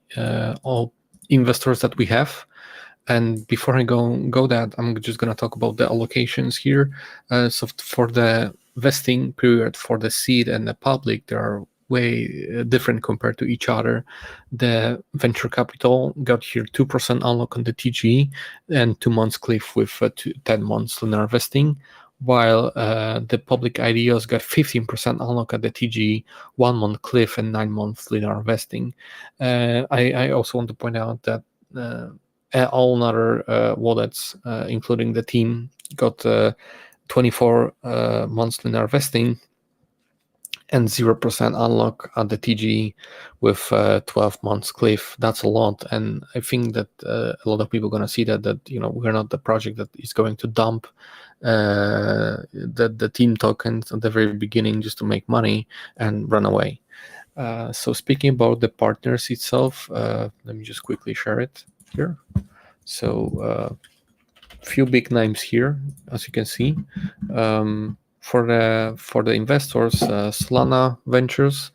all investors that we have. And before I go that, I'm just gonna talk about the allocations here. So for the vesting period for the seed and the public, they are way different compared to each other. The venture capital got here 2% unlock on the TG and 2 months cliff with 10 months lunar vesting, while the public IDOs got 15% unlock at the TG, 1 month cliff, and 9 months linear vesting. I also want to point out that all other wallets, including the team, got 24 months linear vesting and 0% unlock at the TG with 12 months cliff. That's a lot, and I think that a lot of people are going to see that we're not the project that is going to dump the team tokens at the very beginning just to make money and run away. So speaking about the partners itself, let me just quickly share it here. So few big names here, as you can see. For the investors, Solana Ventures,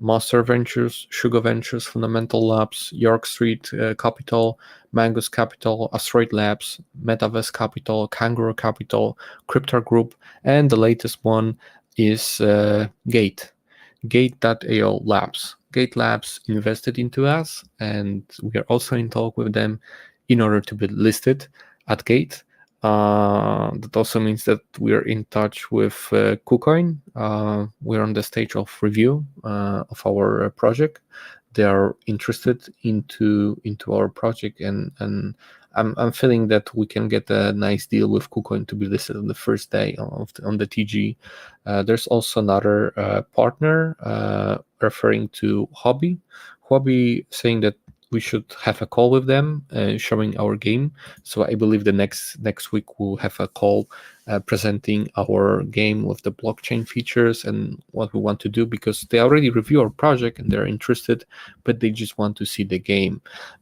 Master Ventures, Sugar Ventures, Fundamental Labs, York Street Capital, Mangus Capital, Asteroid Labs, Metaverse Capital, Kangaroo Capital, Crypto Group, and the latest one is Gate. Gate.io Labs. Gate Labs invested into us, and we are also in talk with them in order to be listed at Gate. That also means that we are in touch with KuCoin. We're on the stage of review of our project. They are interested into our project, and I'm feeling that we can get a nice deal with KuCoin to be listed on the first day on the TG. There's also another partner referring to Hobby saying that we should have a call with them showing our game. So I believe the next week we'll have a call presenting our game with the blockchain features and what we want to do, because they already review our project and they're interested, but they just want to see the game.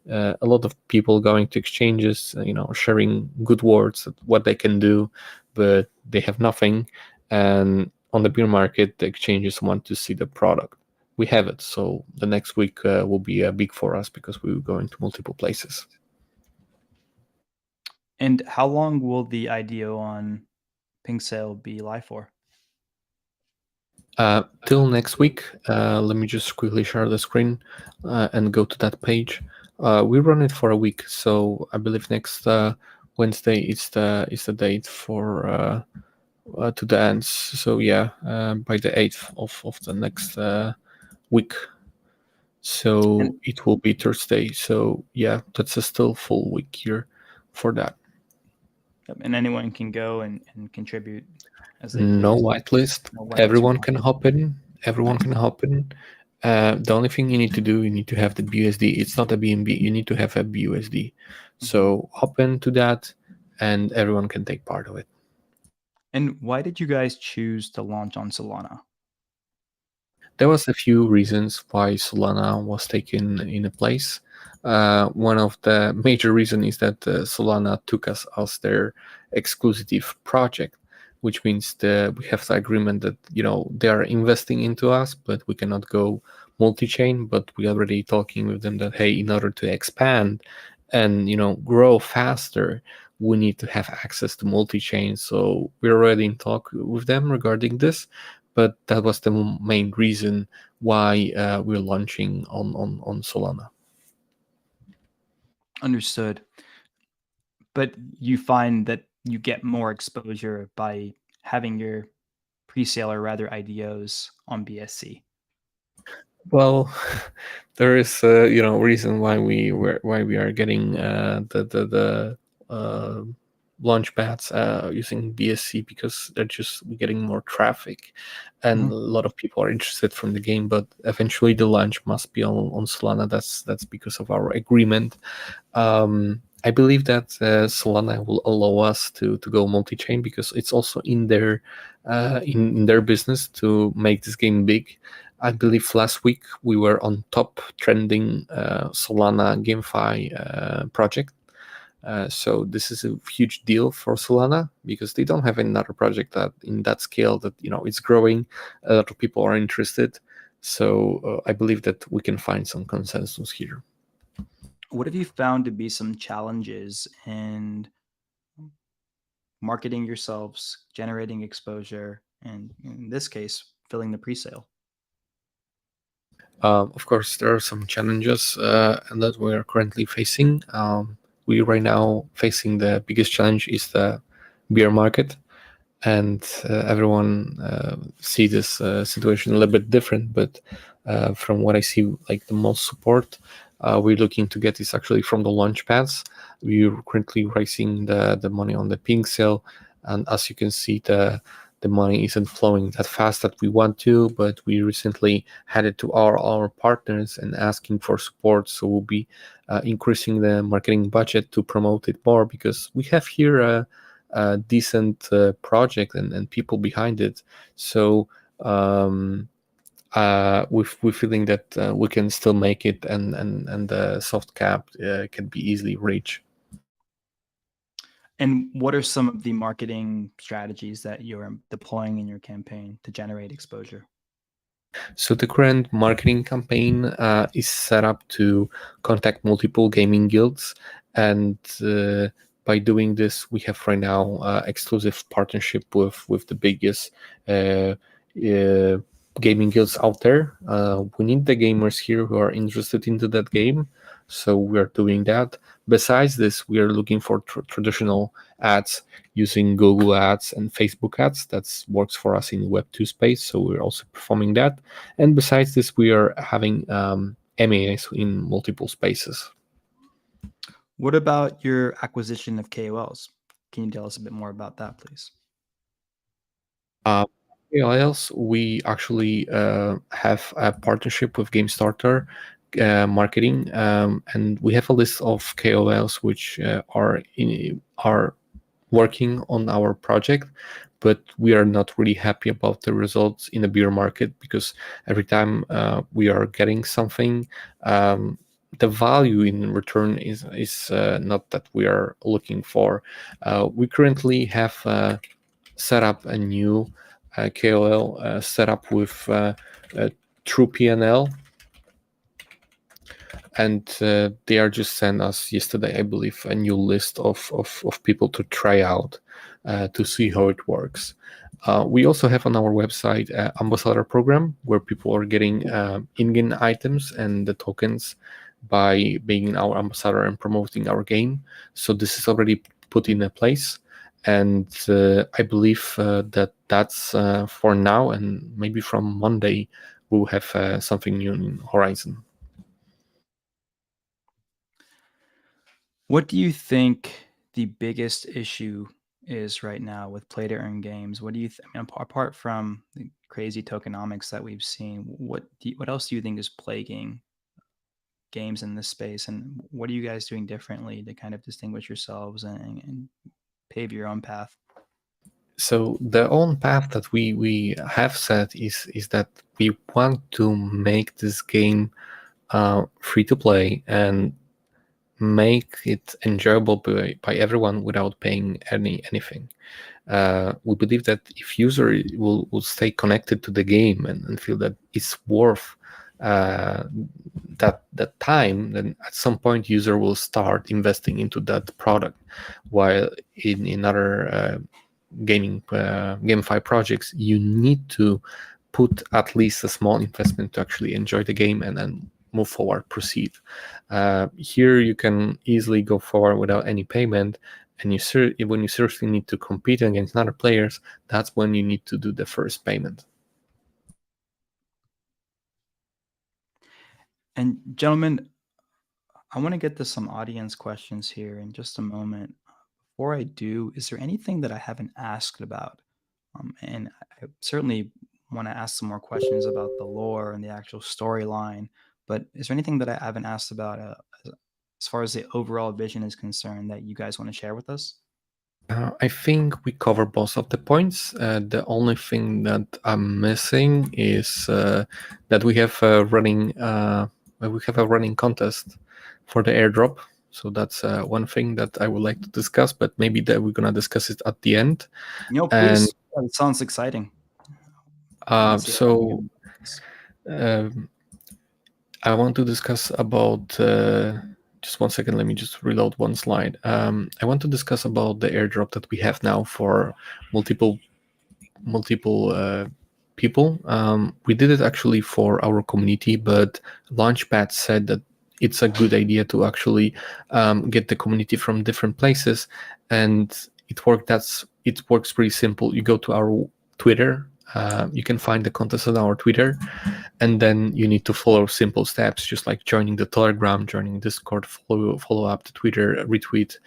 A lot of people going to exchanges, sharing good words at what they can do, but they have nothing. And on the bear market, the exchanges want to see the product. We have it, so the next week will be big for us because we will go into multiple places. And how long will the IDO on Pink Sale be live for? Till next week. Let me just quickly share the screen and go to that page. We run it for a week, so I believe next Wednesday is the date for to the ends. So yeah, by the 8th of the next week. So it will be Thursday. So yeah, that's a still full week here for that. And anyone can go and contribute as they No please. whitelist. No whitelist. Everyone can hop in. Everyone Nice. can hop in. The only thing you need to do, you need to have the BUSD. It's not a BNB. You need to have a BUSD. So hop into that, and everyone can take part of it. And why did you guys choose to launch on Solana? There was a few reasons why Solana was taken in a place. One of the major reasons is that Solana took us as their exclusive project, which means that we have the agreement that they are investing into us, but we cannot go multi-chain. But we already talking with them that, hey, in order to expand and grow faster, we need to have access to multi-chain. So we're already in talk with them regarding this. But that was the main reason why we're launching on Solana. Understood. But you find that you get more exposure by having your pre-sale or rather IDOs on BSC. Well, there is reason why we are getting the Launchpads using BSC, because they're just getting more traffic, and a lot of people are interested from the game. But eventually, the launch must be on Solana. That's because of our agreement. I believe that Solana will allow us to go multi-chain, because it's also in their business to make this game big. I believe last week we were on top trending Solana GameFi project. So this is a huge deal for Solana, because they don't have another project that in that scale that it's growing. A lot of people are interested. So I believe that we can find some consensus here. What have you found to be some challenges in marketing yourselves, generating exposure, and in this case, filling the pre-sale? Of course, there are some challenges that we are currently facing. We right now facing the biggest challenge is the bear market, and everyone see this situation a little bit different. But from what I see, like the most support we're looking to get is actually from the Launchpads. We're currently raising the money on the pink sale, and as you can see, the money isn't flowing that fast that we want to, but we recently had it to our partners and asking for support. So we'll be increasing the marketing budget to promote it more, because we have here a decent project and people behind it. So we're feeling that we can still make it, and the soft cap can be easily reached. And what are some of the marketing strategies that you're deploying in your campaign to generate exposure? So the current marketing campaign is set up to contact multiple gaming guilds, and by doing this, we have right now exclusive partnership with the biggest gaming guilds out there. We need the gamers here who are interested into that game, so we are doing that. Besides this, we are looking for traditional ads using Google Ads and Facebook Ads. That works for us in Web2 space, so we're also performing that. And besides this, we are having MAs in multiple spaces. What about your acquisition of KOLs? Can you tell us a bit more about that, please? KOLs, we actually have a partnership with GameStarter marketing, and we have a list of KOLs which are working on our project, but we are not really happy about the results in the bear market, because every time we are getting something, the value in return is not that we are looking for. We currently have set up a new KOL setup with True PNL, and they are just sent us yesterday, I believe, a new list of people to try out to see how it works. We also have on our website an ambassador program where people are getting in-game items and the tokens by being our ambassador and promoting our game. So this is already put in a place, and I believe that that's for now, and maybe from Monday we'll have something new in Horizon. What do you think the biggest issue is right now with play to earn games? What do you I mean, apart from the crazy tokenomics that we've seen, what else do you think is plaguing games in this space, and what are you guys doing differently to kind of distinguish yourselves and pave your own path? So the own path that we have set is that we want to make this game free to play and make it enjoyable by everyone without paying anything. We believe that if user will stay connected to the game and feel that it's worth that time, then at some point user will start investing into that product. While in other GameFi projects, you need to put at least a small investment to actually enjoy the game and then move forward, proceed. Here you can easily go forward without any payment, and when you seriously need to compete against other players, that's when you need to do the first payment. And gentlemen, I want to get to some audience questions here in just a moment. Before I do, is there anything that I haven't asked about? And I certainly want to ask some more questions about the lore and the actual storyline. But is there anything that I haven't asked about as far as the overall vision is concerned that you guys want to share with us? I think we covered most of the points. The only thing that I'm missing is that we have a running contest for the airdrop. So that's one thing that I would like to discuss, but maybe that we're gonna discuss it at the end. Please. It sounds exciting. So I want to discuss about. Just 1 second, let me just reload one slide. I want to discuss about the airdrop that we have now for multiple people. We did it actually for our community, but Launchpad said that it's a good idea to actually get the community from different places, and it works pretty simple. You go to our Twitter. You can find the contest on our Twitter, and then you need to follow simple steps, just like joining the Telegram, joining Discord, follow up the Twitter, retweet,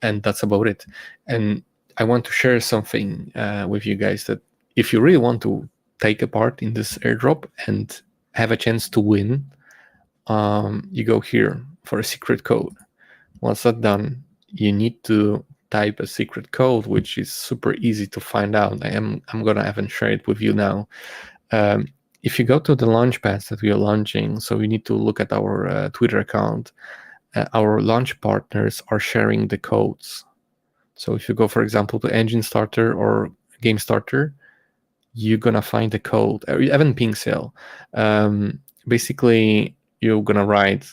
and that's about it. And I want to share something with you guys, that if you really want to take a part in this airdrop and have a chance to win, you go here for a secret code. Once that's done, you need to type a secret code, which is super easy to find out. I'm gonna even share it with you now. If you go to the Launchpads that we are launching, so you need to look at our Twitter account. Our launch partners are sharing the codes. So if you go, for example, to Engine Starter or Game Starter, you're gonna find the code, or even Ping Sale. Basically, you're gonna write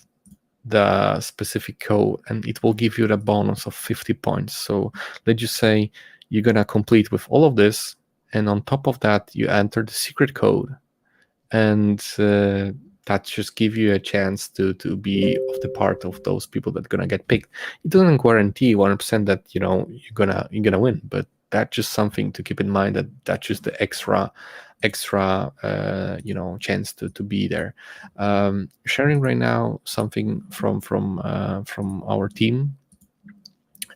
the specific code, and it will give you the bonus of 50 points. So let's just say you're gonna complete with all of this, and on top of that, you enter the secret code, and that just give you a chance to be of the part of those people that are gonna get picked. It doesn't guarantee 100% that you're gonna win, but that's just something to keep in mind, that that's just the extra chance to be there. Sharing right now something from our team.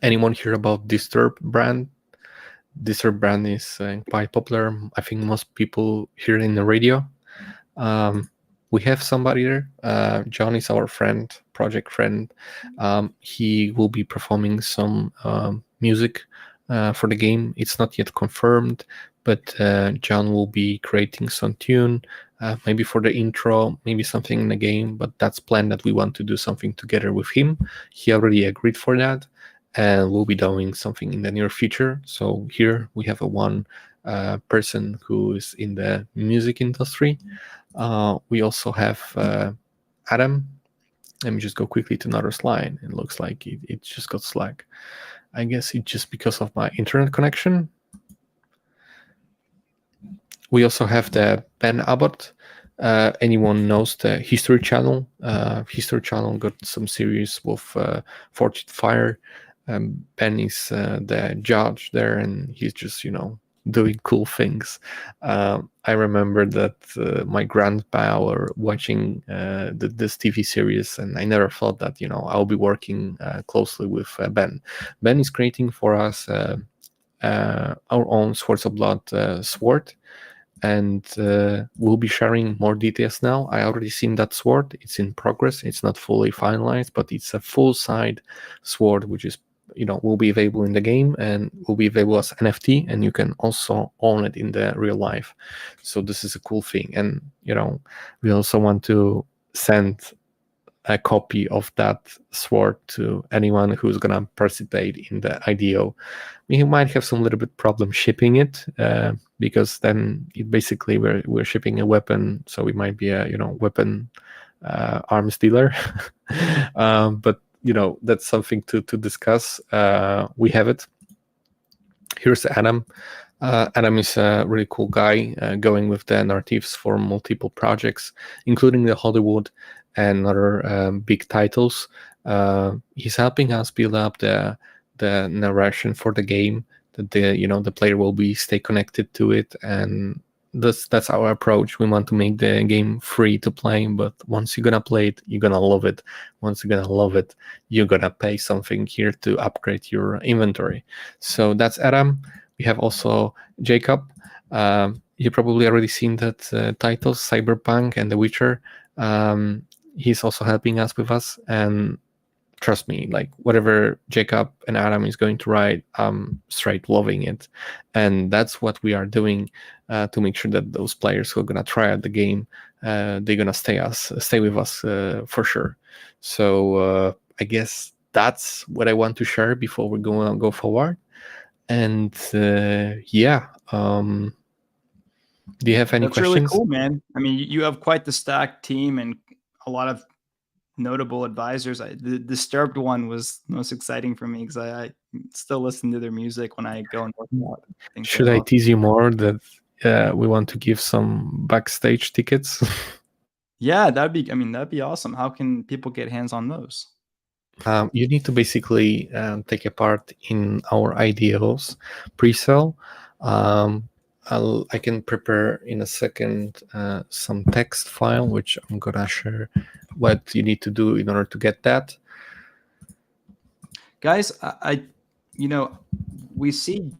Anyone hear about Disturb brand? Disturb brand is quite popular. I think most people hear in the radio. We have somebody there. John is our project friend. He will be performing some music for the game. It's not yet confirmed, but John will be creating some tune, maybe for the intro, maybe something in the game, but that's planned that we want to do something together with him. He already agreed for that, and we'll be doing something in the near future. So here we have a one person who is in the music industry. We also have Adam. Let me just go quickly to another slide. It looks like it just got slack. I guess it's just because of my internet connection. We also have the Ben Abbott. Anyone knows the History Channel? History Channel got some series with Fortune Fire. Ben is the judge there, and he's just, doing cool things. I remember that my grandpa were watching this TV series, and I never thought that I'll be working closely with Ben. Ben is creating for us our own Swords of Blood sword, and we'll be sharing more details now. I already seen that sword. It's in progress. It's not fully finalized, but it's a full side sword, which is will be available in the game and will be available as NFT, and you can also own it in the real life. So this is a cool thing. And we also want to send a copy of that sword to anyone who's gonna participate in the IDO. We might have some little bit problem shipping it because then basically we're shipping a weapon, so we might be a weapon arms dealer. But that's something to discuss. We have it. Here's Adam. Adam is a really cool guy, going with the narratives for multiple projects, including the Hollywood and other big titles. He's helping us build up the narration for the game, that the player will stay connected to it, and that's our approach. We want to make the game free to play, but once you're gonna play it, you're gonna love it. Once you're gonna love it, you're gonna pay something here to upgrade your inventory. So that's Adam. We have also Jacob. You probably already seen that titles, Cyberpunk and The Witcher. He's also helping us with us, and trust me, like whatever Jacob and Adam is going to write, I'm straight loving it. And that's what we are doing to make sure that those players who are gonna try out the game, they're gonna stay with us for sure. So I guess that's what I want to share before we go forward. And yeah, do you have any That's questions? really cool, man. I mean, you have quite the stacked team and a lot of notable advisors. The Disturbed one was most exciting for me because I still listen to their music when I go and work out. Should I tease you more that we want to give some backstage tickets? Yeah, that'd be awesome. How can people get hands on those? You need to basically take a part in our IDOs pre-sale. I can prepare in a second some text file, which I'm gonna share what you need to do in order to get that. Guys, we see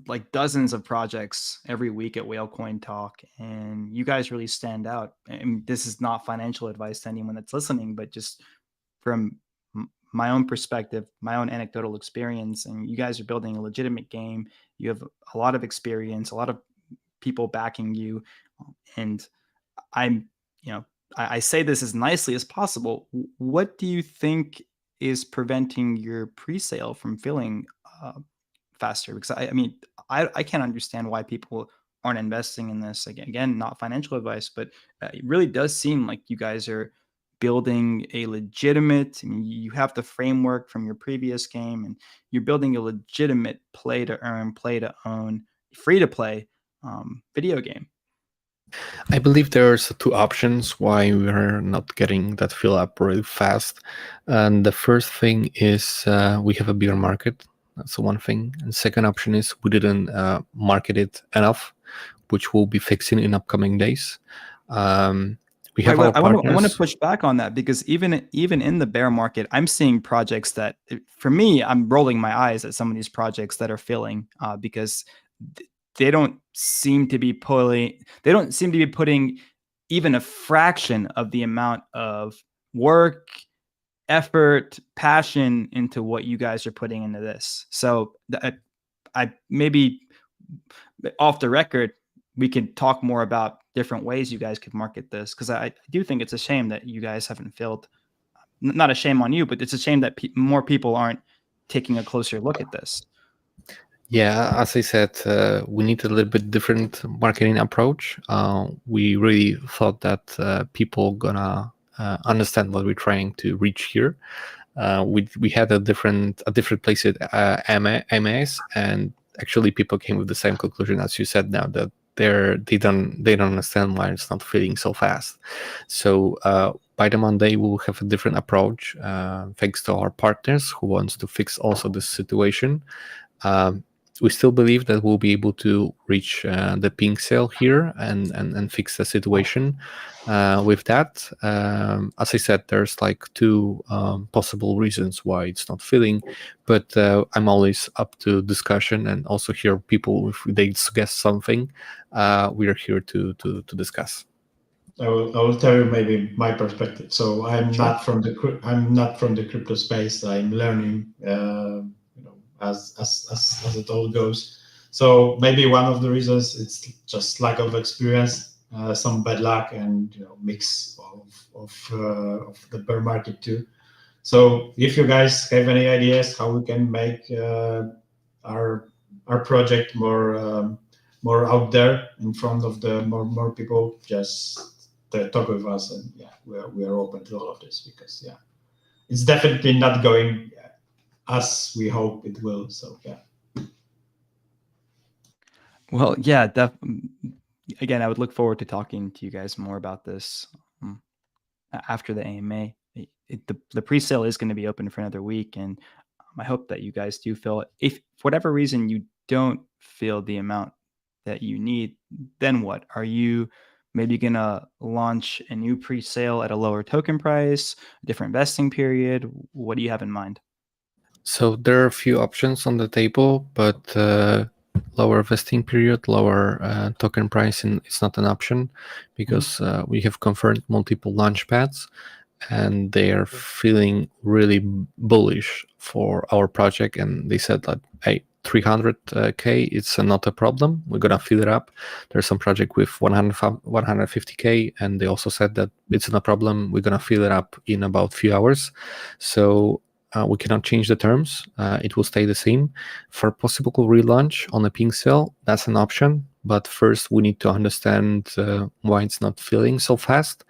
like dozens of projects every week at Whalecoin Talk, and you guys really stand out. And this is not financial advice to anyone that's listening, but just from my own perspective, my own anecdotal experience, and you guys are building a legitimate game. You have a lot of experience, a lot of people backing you, and I say this as nicely as possible. What do you think is preventing your pre-sale from filling faster? Because I can't understand why people aren't investing in this. Again, not financial advice, but it really does seem like you guys are building a legitimate, you have the framework from your previous game, and you're building a legitimate play to earn, play to own, free to play video game. I believe there's two options why we're not getting that fill up really fast. And the first thing is we have a bigger market. That's the one thing. And second option is we didn't market it enough, which we'll be fixing in upcoming days. We have I want to push back on that, because even in the bear market, I'm seeing projects that, for me, I'm rolling my eyes at some of these projects that are filling because they don't seem to be putting even a fraction of the amount of work effort, passion into what you guys are putting into this. So I maybe off the record, we could talk more about different ways you guys could market this, because I do think it's a shame that you guys haven't filled. Not a shame on you, but it's a shame that more people aren't taking a closer look at this. Yeah, as I said, we need a little bit different marketing approach. We really thought that people gonna understand what we're trying to reach here. We had a different place at MAs, and actually people came with the same conclusion as you said now, that they don't understand why it's not filling so fast. So by the Monday we'll have a different approach, thanks to our partners who wants to fix also this situation. We still believe that we'll be able to reach the pink sale here and fix the situation with that. As I said, there's like two possible reasons why it's not filling, but I'm always up to discussion and also hear people if they suggest something. We are here to discuss. I will tell you maybe my perspective. So I'm Sure. not from the crypto space. I'm learning, as it all goes. So maybe one of the reasons it's just lack of experience, some bad luck, and mix of the bear market too. So if you guys have any ideas how we can make our project more out there in front of the more people, just talk with us, and we are open to all of this, because it's definitely not going as we hope it will. So Well, yeah, again, I would look forward to talking to you guys more about this after the AMA. The pre-sale is going to be open for another week, and I hope that you guys do fill it. If for whatever reason you don't fill the amount that you need, then what? Are you maybe going to launch a new pre-sale at a lower token price, a different vesting period? What do you have in mind? So there are a few options on the table, but lower vesting period, lower token pricing is not an option, because we have confirmed multiple launchpads, and they are feeling really bullish for our project, and they said that, hey, 300k it's not a problem, we're gonna fill it up. There's some project with 150k, and they also said that it's not a problem, we're gonna fill it up in about few hours. So we cannot change the terms, it will stay the same. For possible relaunch on a pink sale, that's an option, but first we need to understand why it's not filling so fast.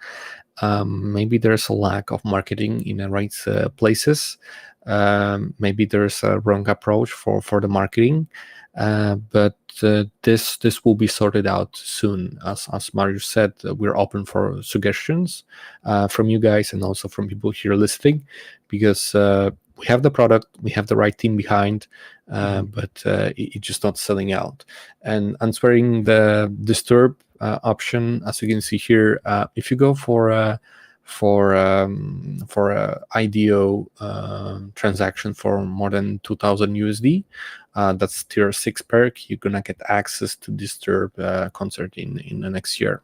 Maybe there's a lack of marketing in the right places. Maybe there's a wrong approach for the marketing, but this will be sorted out soon. As Marius said, we're open for suggestions from you guys and also from people here listening, because we have the product, we have the right team behind, but it's just not selling out. And answering the disturb option, as you can see here, if you go for a IDO transaction for more than 2,000 USD, that's tier 6 perk, you're gonna get access to Disturb concert in the next year.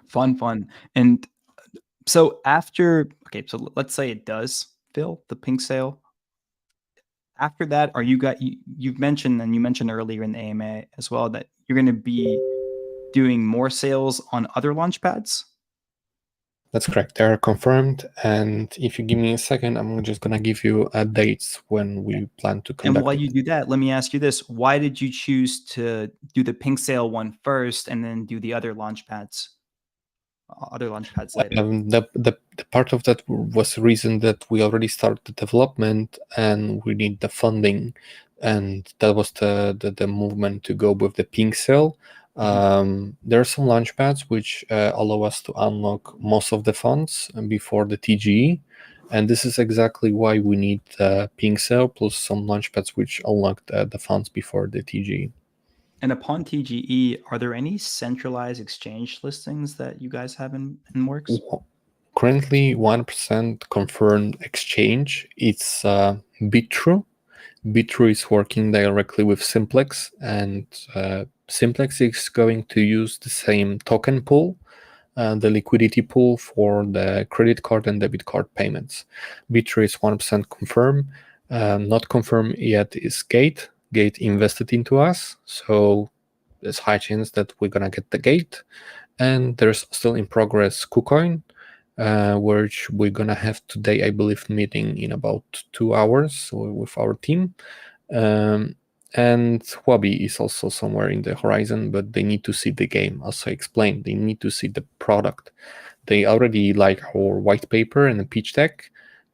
Fun. And so so let's say it does fill the pink sale. After that, are you've mentioned, and you mentioned earlier in the AMA as well, that you're going to be doing more sales on other launchpads? That's correct. They are confirmed, and if you give me a second, I'm just gonna give you dates when we plan to conduct. And while you do that, let me ask you this: why did you choose to do the pink sale one first and then do the other launchpads later? The part of that was the reason that we already started the development and we need the funding, and that was the movement to go with the pink sale. There are some launchpads which allow us to unlock most of the funds before the TGE, and this is exactly why we need the pink sale plus some launchpads which unlock the funds before the TGE. And upon TGE, are there any centralized exchange listings that you guys have in works? Currently, 1% confirmed exchange. It's Bitrue. Bitrue is working directly with Simplex, and Simplex is going to use the same token pool the liquidity pool for the credit card and debit card payments. Bittr is 100% confirmed. Not confirmed yet is Gate. Gate invested into us, so there's high chance that we're gonna get the Gate. And there's still in progress KuCoin, which we're gonna have today, I believe, meeting in about 2 hours with our team. And Huobi is also somewhere in the horizon, but they need to see the game. As I explained, they need to see the product. They already like our white paper and the pitch deck,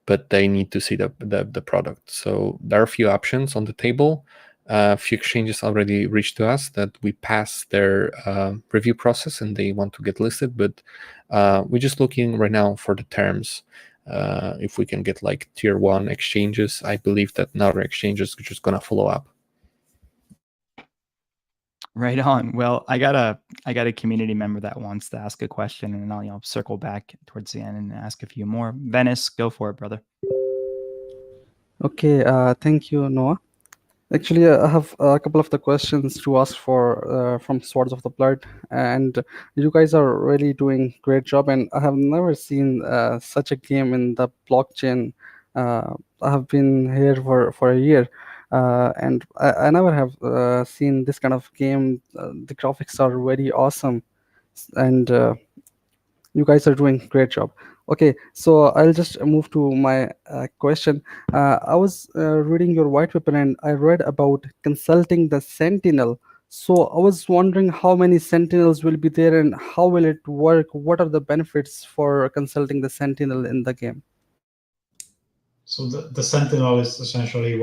but they need to see the product. So there are a few options on the table. A few exchanges already reached to us that we passed their review process and they want to get listed, but we're just looking right now for the terms. If we can get like tier 1 exchanges, I believe that other exchanges are just gonna follow up. Right on. Well, I got a community member that wants to ask a question, and then I'll circle back towards the end and ask a few more. Venice, go for it, brother. Okay, thank you, Noah. Actually, I have a couple of the questions to ask for from Swords of the Blood, and you guys are really doing great job. And I have never seen such a game in the blockchain. I have been here for a year, and I never have seen this kind of game. The graphics are very awesome, and you guys are doing great job. Okay, so I'll just move to my question. I was reading your white paper and I read about consulting the sentinel. So I was wondering how many sentinels will be there and how will it work? What are the benefits for consulting the sentinel in the game? So the sentinel is essentially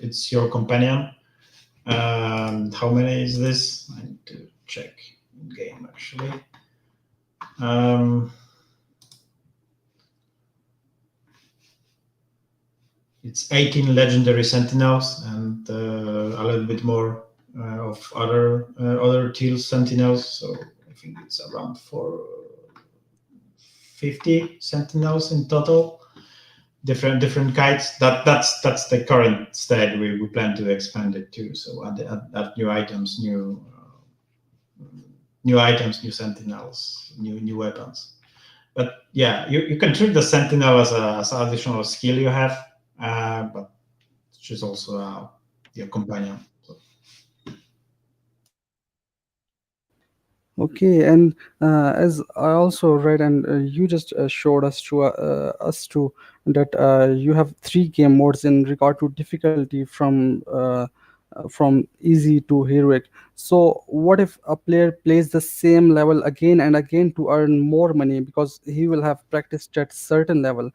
it's your companion. How many is this? I need to check in game actually. It's 18 legendary sentinels and a little bit more of other teal sentinels. So I think it's around 50 sentinels in total. Different kinds. That's the current state. We plan to expand it too. So add new items, new sentinels, new weapons. But yeah, you can treat the sentinel as an additional skill you have, but she's also your companion. So. Okay, and as I also read, and you just showed us to that you have 3 game modes in regard to difficulty from easy to heroic. So, what if a player plays the same level again and again to earn more money because he will have practiced at certain level?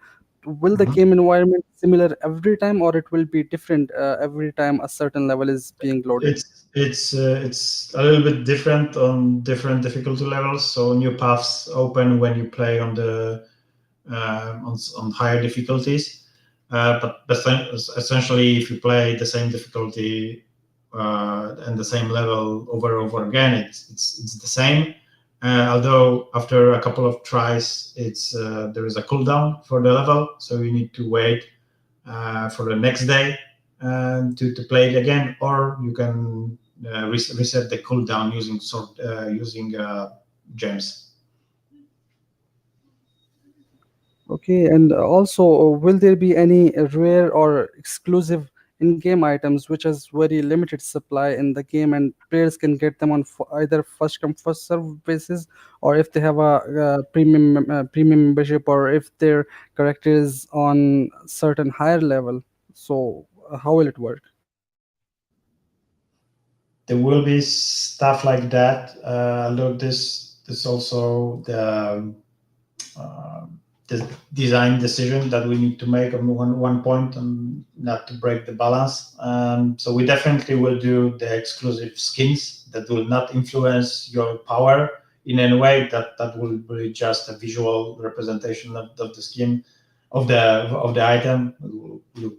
Will the game environment similar every time, or it will be different every time a certain level is being loaded? It's a little bit different on different difficulty levels. So new paths open when you play on the on higher difficulties. But essentially, if you play the same difficulty and the same level over and over again, it's the same. Although after a couple of tries, there is a cooldown for the level, so you need to wait for the next day to play it again, or you can reset the cooldown using gems. Okay, and also, will there be any rare or exclusive in-game items which has very limited supply in the game, and players can get them on either first come first serve basis, or if they have a premium membership, or if their character is on certain higher level? So, how will it work? There will be stuff like that. Although this also the design decision that we need to make on one point and not to break the balance. So we definitely will do the exclusive skins that will not influence your power in any way. That will be just a visual representation of the skin of the item. It will look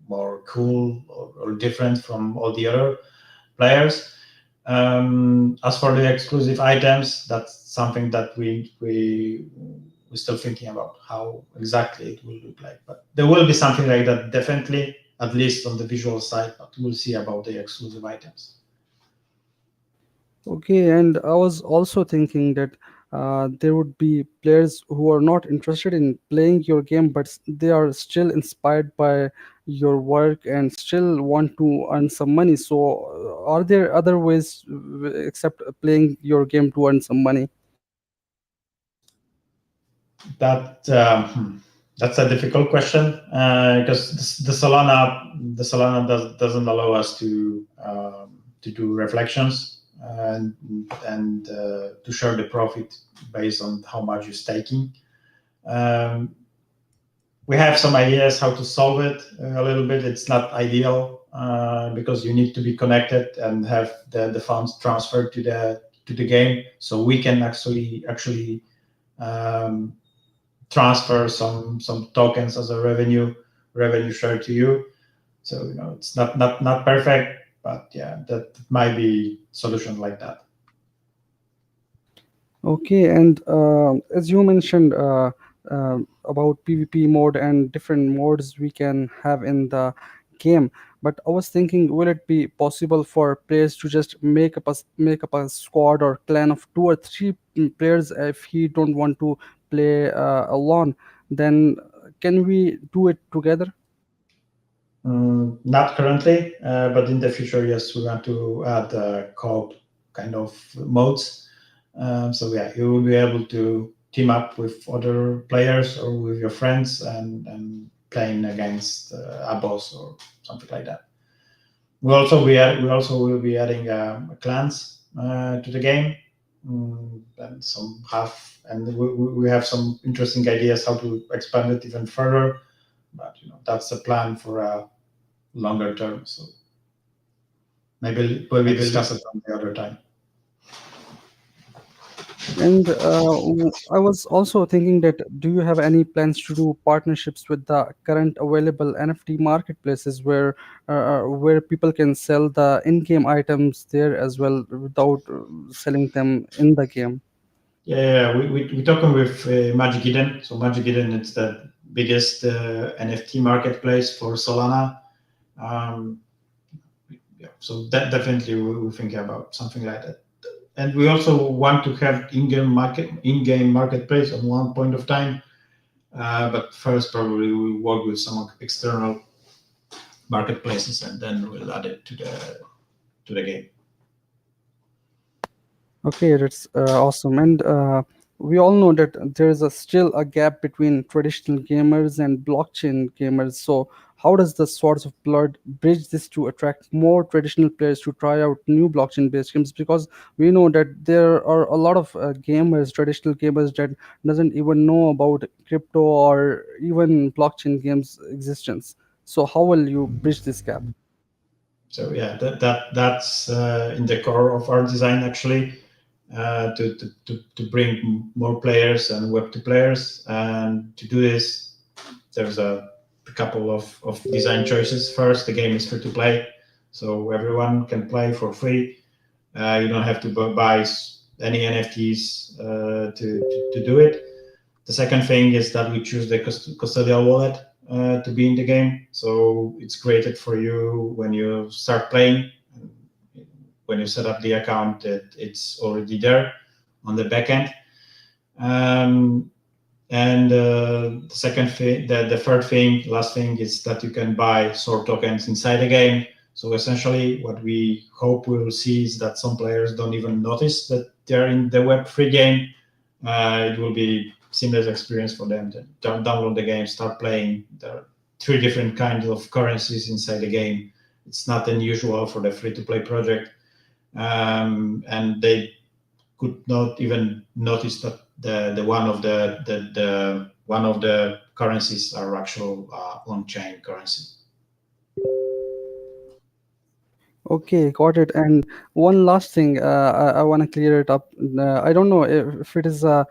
more cool or different from all the other players. As for the exclusive items, that's something that we're still thinking about how exactly it will look like. But there will be something like that, definitely, at least on the visual side, but we'll see about the exclusive items. Okay, and I was also thinking that there would be players who are not interested in playing your game, but they are still inspired by your work and still want to earn some money. So, are there other ways except playing your game to earn some money? That that's a difficult question because the Solana doesn't allow us to do reflections and to share the profit based on how much you're staking. Um, we have some ideas how to solve it a little bit. It's not ideal because you need to be connected and have the funds transferred to the game, so we can actually um, transfer some tokens as a revenue share to you. So it's not perfect, but yeah, that might be solution like that. Okay, and as you mentioned about PvP mode and different modes we can have in the game, but I was thinking, will it be possible for players to just make up a squad or clan of two or three players if he don't want to play alone? Then can we do it together? Not currently, but in the future, yes, we want to add co-op kind of modes. So yeah, you will be able to team up with other players or with your friends and playing against a boss or something like that. We also will be adding clans to the game, and we have some interesting ideas how to expand it even further. But that's the plan for a longer term. So maybe we discuss it on the other time. And I was also thinking that, do you have any plans to do partnerships with the current available NFT marketplaces where people can sell the in-game items there as well without selling them in the game? Yeah, we talking with Magic Eden. So Magic Eden is the biggest NFT marketplace for Solana. Um, yeah, so that definitely we think about something like that. And we also want to have in-game marketplace at one point of time. But first, probably we work with some external marketplaces, and then we'll add it to the game. Okay, that's awesome. And we all know that there is still a gap between traditional gamers and blockchain gamers. So, how does the Swords of Blood bridge this to attract more traditional players to try out new blockchain-based games? Because we know that there are a lot of gamers, traditional gamers, that doesn't even know about crypto or even blockchain games' existence. So, how will you bridge this gap? So yeah, that's in the core of our design actually, to bring more players and Web2 players. And to do this, there's a couple of design choices. First, the game is free to play, so everyone can play for free. You don't have to buy any NFTs to do it. The second thing is that we choose the custodial wallet to be in the game. So it's created for you when you start playing. When you set up the account, it's already there on the backend. And the third thing, last thing, is that you can buy sword tokens inside the game. So essentially, what we hope we will see is that some players don't even notice that they're in the Web3 game. It will be seamless experience for them to download the game, start playing. There are 3 different kinds of currencies inside the game. It's not unusual for the free-to-play project, and they could not even notice that the one of the currencies are actual on-chain currency. Okay, got it. And one last thing, I want to clear it up. I don't know if it is a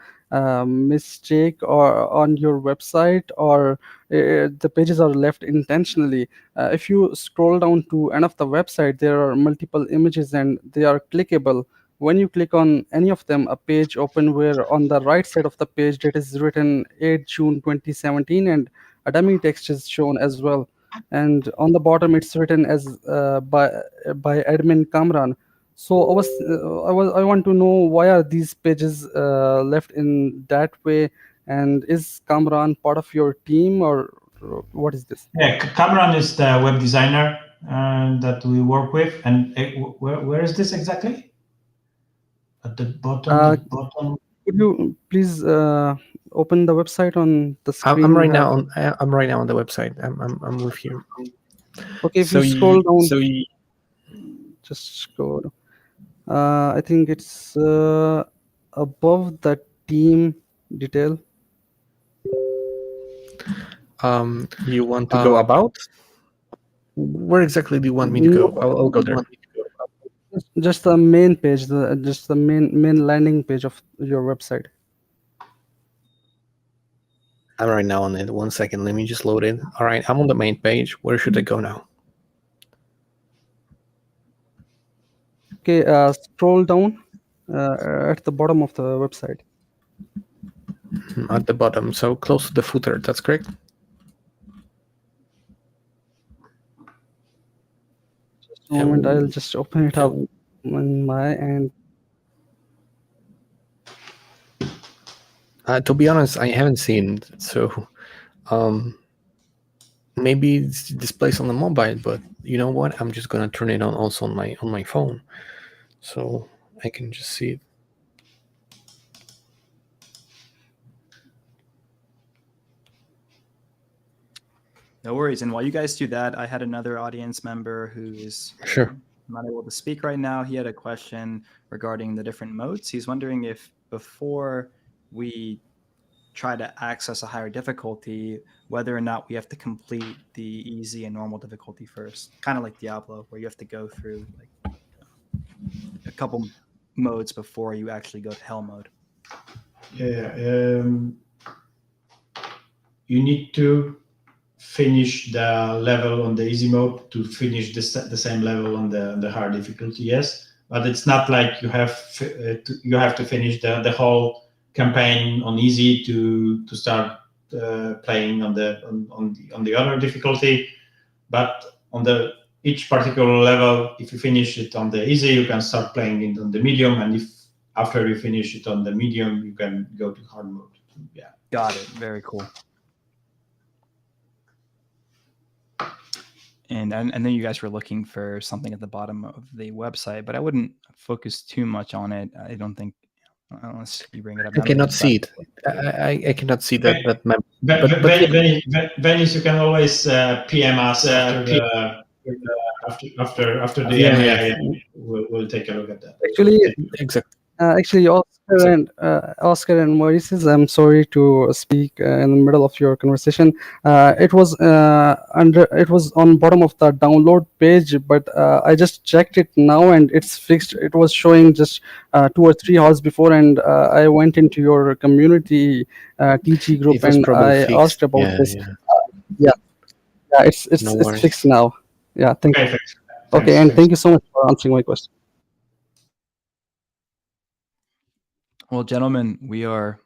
mistake or on your website, or the pages are left intentionally. If you scroll down to end of the website, there are multiple images and they are clickable. When you click on any of them, a page open where on the right side of the page that is written 8 June 2017, and a dummy text is shown as well. And on the bottom it's written as by admin Kamran. So I want to know why are these pages left in that way, and is Kamran part of your team, or what is this? Yeah, Cameron is the web designer that we work with. And where is this exactly? At the bottom. The bottom. Could you please open the website on the screen? I'm you right have? now on. I'm right now on the website. I'm with you. Okay, if So you scroll down, so you, just scroll. I think it's above the team detail. you want to go about? Where exactly do you want me to go? I'll go there. Just the main page, just the main landing page of your website. I'm right now on it. 1 second. Let me just load it. All right, I'm on the main page. Where should I go now? Okay, scroll down at the bottom of the website. At the bottom, so close to the footer. That's correct. Just a moment, I'll just open it up on my end. To be honest, I haven't seen it, so maybe it's displays on the mobile. But you know what? I'm just gonna turn it on also on my phone, so I can just see it. No worries. And while you guys do that, I had another audience member who is Sure. not able to speak right now. He had a question regarding the different modes. He's wondering if before we try to access a higher difficulty, whether or not we have to complete the easy and normal difficulty first, kind of like Diablo, where you have to go through like a couple modes before you actually go to hell mode. Yeah, you need to finish the level on the easy mode to finish the same level on the hard difficulty. Yes, but it's not like you have to finish the whole campaign on easy to start playing on the other difficulty. But on each particular level, if you finish it on the easy, you can start playing it on the medium, and if after you finish it on the medium, you can go to hard mode. Yeah, got it. Very cool. And I know you guys were looking for something at the bottom of the website, but I wouldn't focus too much on it. I don't think, unless you bring it up. I cannot see it. I cannot see that map. But Venice, you can always PM us after the Yeah. We'll take a look at that. Actually, Exactly. Actually, Oscar and Maurice's, I'm sorry to speak in the middle of your conversation. It was it was on bottom of the download page, but I just checked it now and it's fixed. It was showing just 2 or 3 hours before, and I went into your community TG group It was and probably I fixed. asked about this. Yeah. It's No it's worries. fixed now. Yeah, thank you. Thanks. Okay, and thank you so much for answering my question. Well, gentlemen, we are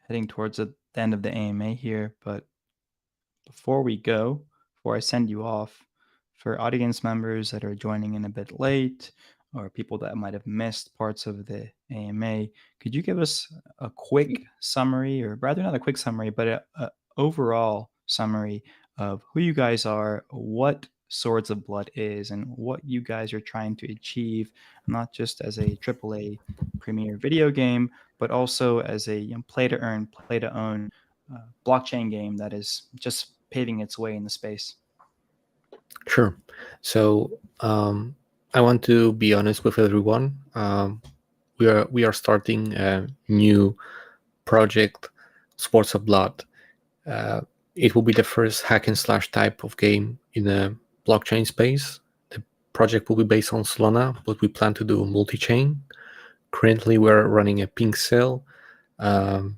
heading towards the end of the AMA here, but before I send you off, for audience members that are joining in a bit late or people that might have missed parts of the AMA, could you give us a quick summary, or rather not a quick summary, but a overall summary of who you guys are, what Swords of Blood is, and what you guys are trying to achieve, not just as a AAA premier video game, but also as a play to earn, play to own blockchain game that is just paving its way in the space. Sure. So I want to be honest with everyone. We are starting a new project, Sports of Blood. It will be the first hack and slash type of game in the blockchain space. The project will be based on Solana, but we plan to do multi-chain. Currently, we're running a pink sale, and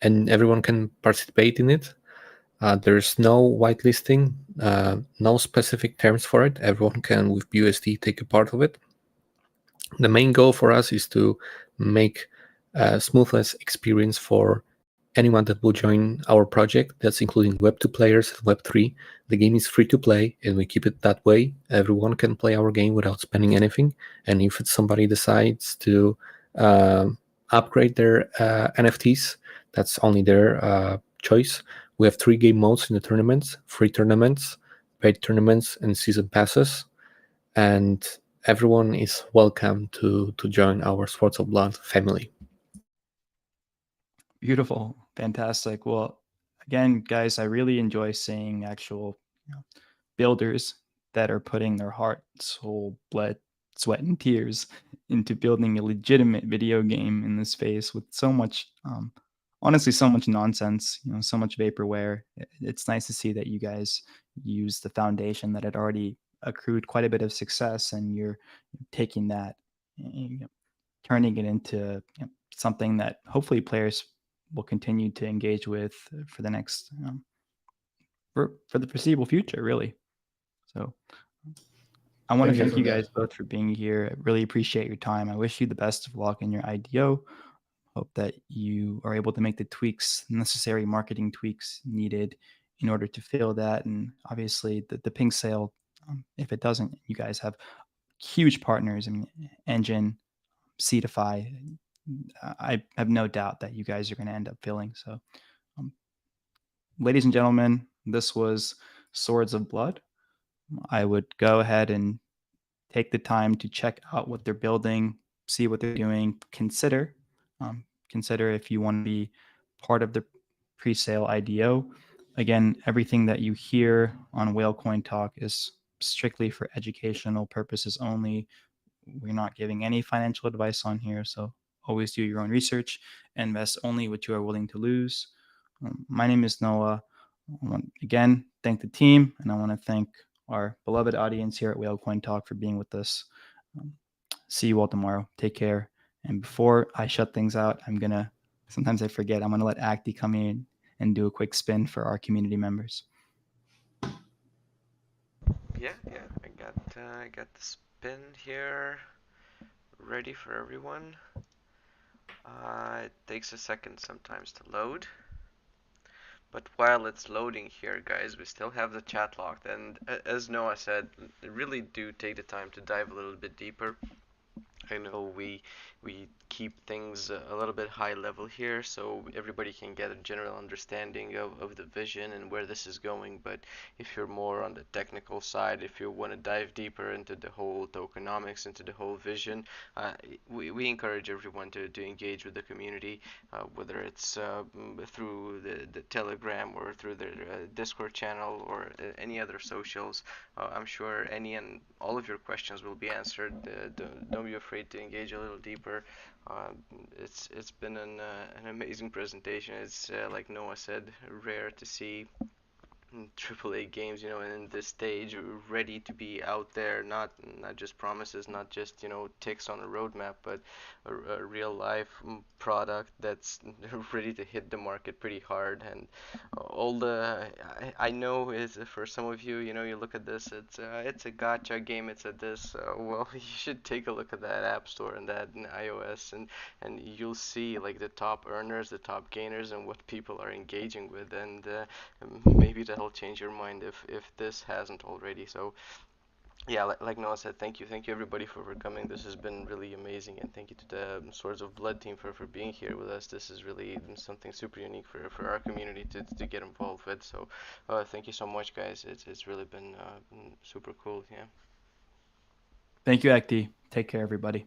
everyone can participate in it. There's no whitelisting, no specific terms for it. Everyone can, with BUSD, take a part of it. The main goal for us is to make a smoothness experience for anyone that will join our project, that's including Web2 players and Web3. The game is free to play, and we keep it that way. Everyone can play our game without spending anything. And if somebody decides to upgrade their NFTs, that's only their choice. We have 3 game modes in the tournaments: free tournaments, paid tournaments, and season passes. And everyone is welcome to join our Sports of Blood family. Beautiful. Fantastic. Well, again, guys, I really enjoy seeing actual builders that are putting their heart, soul, blood, sweat, and tears into building a legitimate video game in this space with so much, honestly, so much nonsense, so much vaporware. It's nice to see that you guys use the foundation that had already accrued quite a bit of success, and you're taking that and turning it into something that hopefully players will continue to engage with for the next for the foreseeable future, really. So I want to thank you guys both for being here. I really appreciate your time. I wish you the best of luck in your IDO. Hope that you are able to make the tweaks, necessary marketing tweaks needed in order to fill that. And obviously the pink sale, if it doesn't, you guys have huge partners. I mean, Engine, Seedify. I have no doubt that you guys are going to end up filling. So, ladies and gentlemen, this was Swords of Blood. I would go ahead and take the time to check out what they're building, see what they're doing, consider if you want to be part of the pre-sale IDO. Again, everything that you hear on Whalecoin Talk is strictly for educational purposes only. We're not giving any financial advice on here, so always do your own research. Invest only what you are willing to lose. My name is Noah. I want again thank the team, and I want to thank our beloved audience here at Whalecoin Talk for being with us. See you all tomorrow. Take care. And before I shut things out, sometimes I forget, I'm gonna let Acti come in and do a quick spin for our community members. Yeah, I got the spin here ready for everyone. It takes a second sometimes to load. But while it's loading here, guys, we still have the chat locked. And as Noah said, really do take the time to dive a little bit deeper. I know we keep things a little bit high level here, so everybody can get a general understanding of the vision and where this is going. But if you're more on the technical side, if you want to dive deeper into the whole tokenomics, into the whole vision, we encourage everyone to engage with the community, whether it's through the Telegram or through the Discord channel or any other socials. I'm sure any and all of your questions will be answered. Don't be afraid to engage a little deeper. It's been an amazing presentation. It's like Noah said, rare to see AAA games, in this stage, ready to be out there, not just promises, not just ticks on a roadmap, but a real life product that's ready to hit the market pretty hard. And all the I know is for some of you, you look at this, it's a gacha game, it's a this. Well, you should take a look at that app store and that in iOS, and you'll see like the top earners, the top gainers, and what people are engaging with, and maybe that'll change your mind if this hasn't already. So yeah, like Noah said, thank you everybody for coming. This has been really amazing, and thank you to the Swords of Blood team for being here with us. This is really something super unique for our community to get involved with. So thank you so much, guys. It's really been super cool. Yeah. Thank you, Acti. Take care, everybody.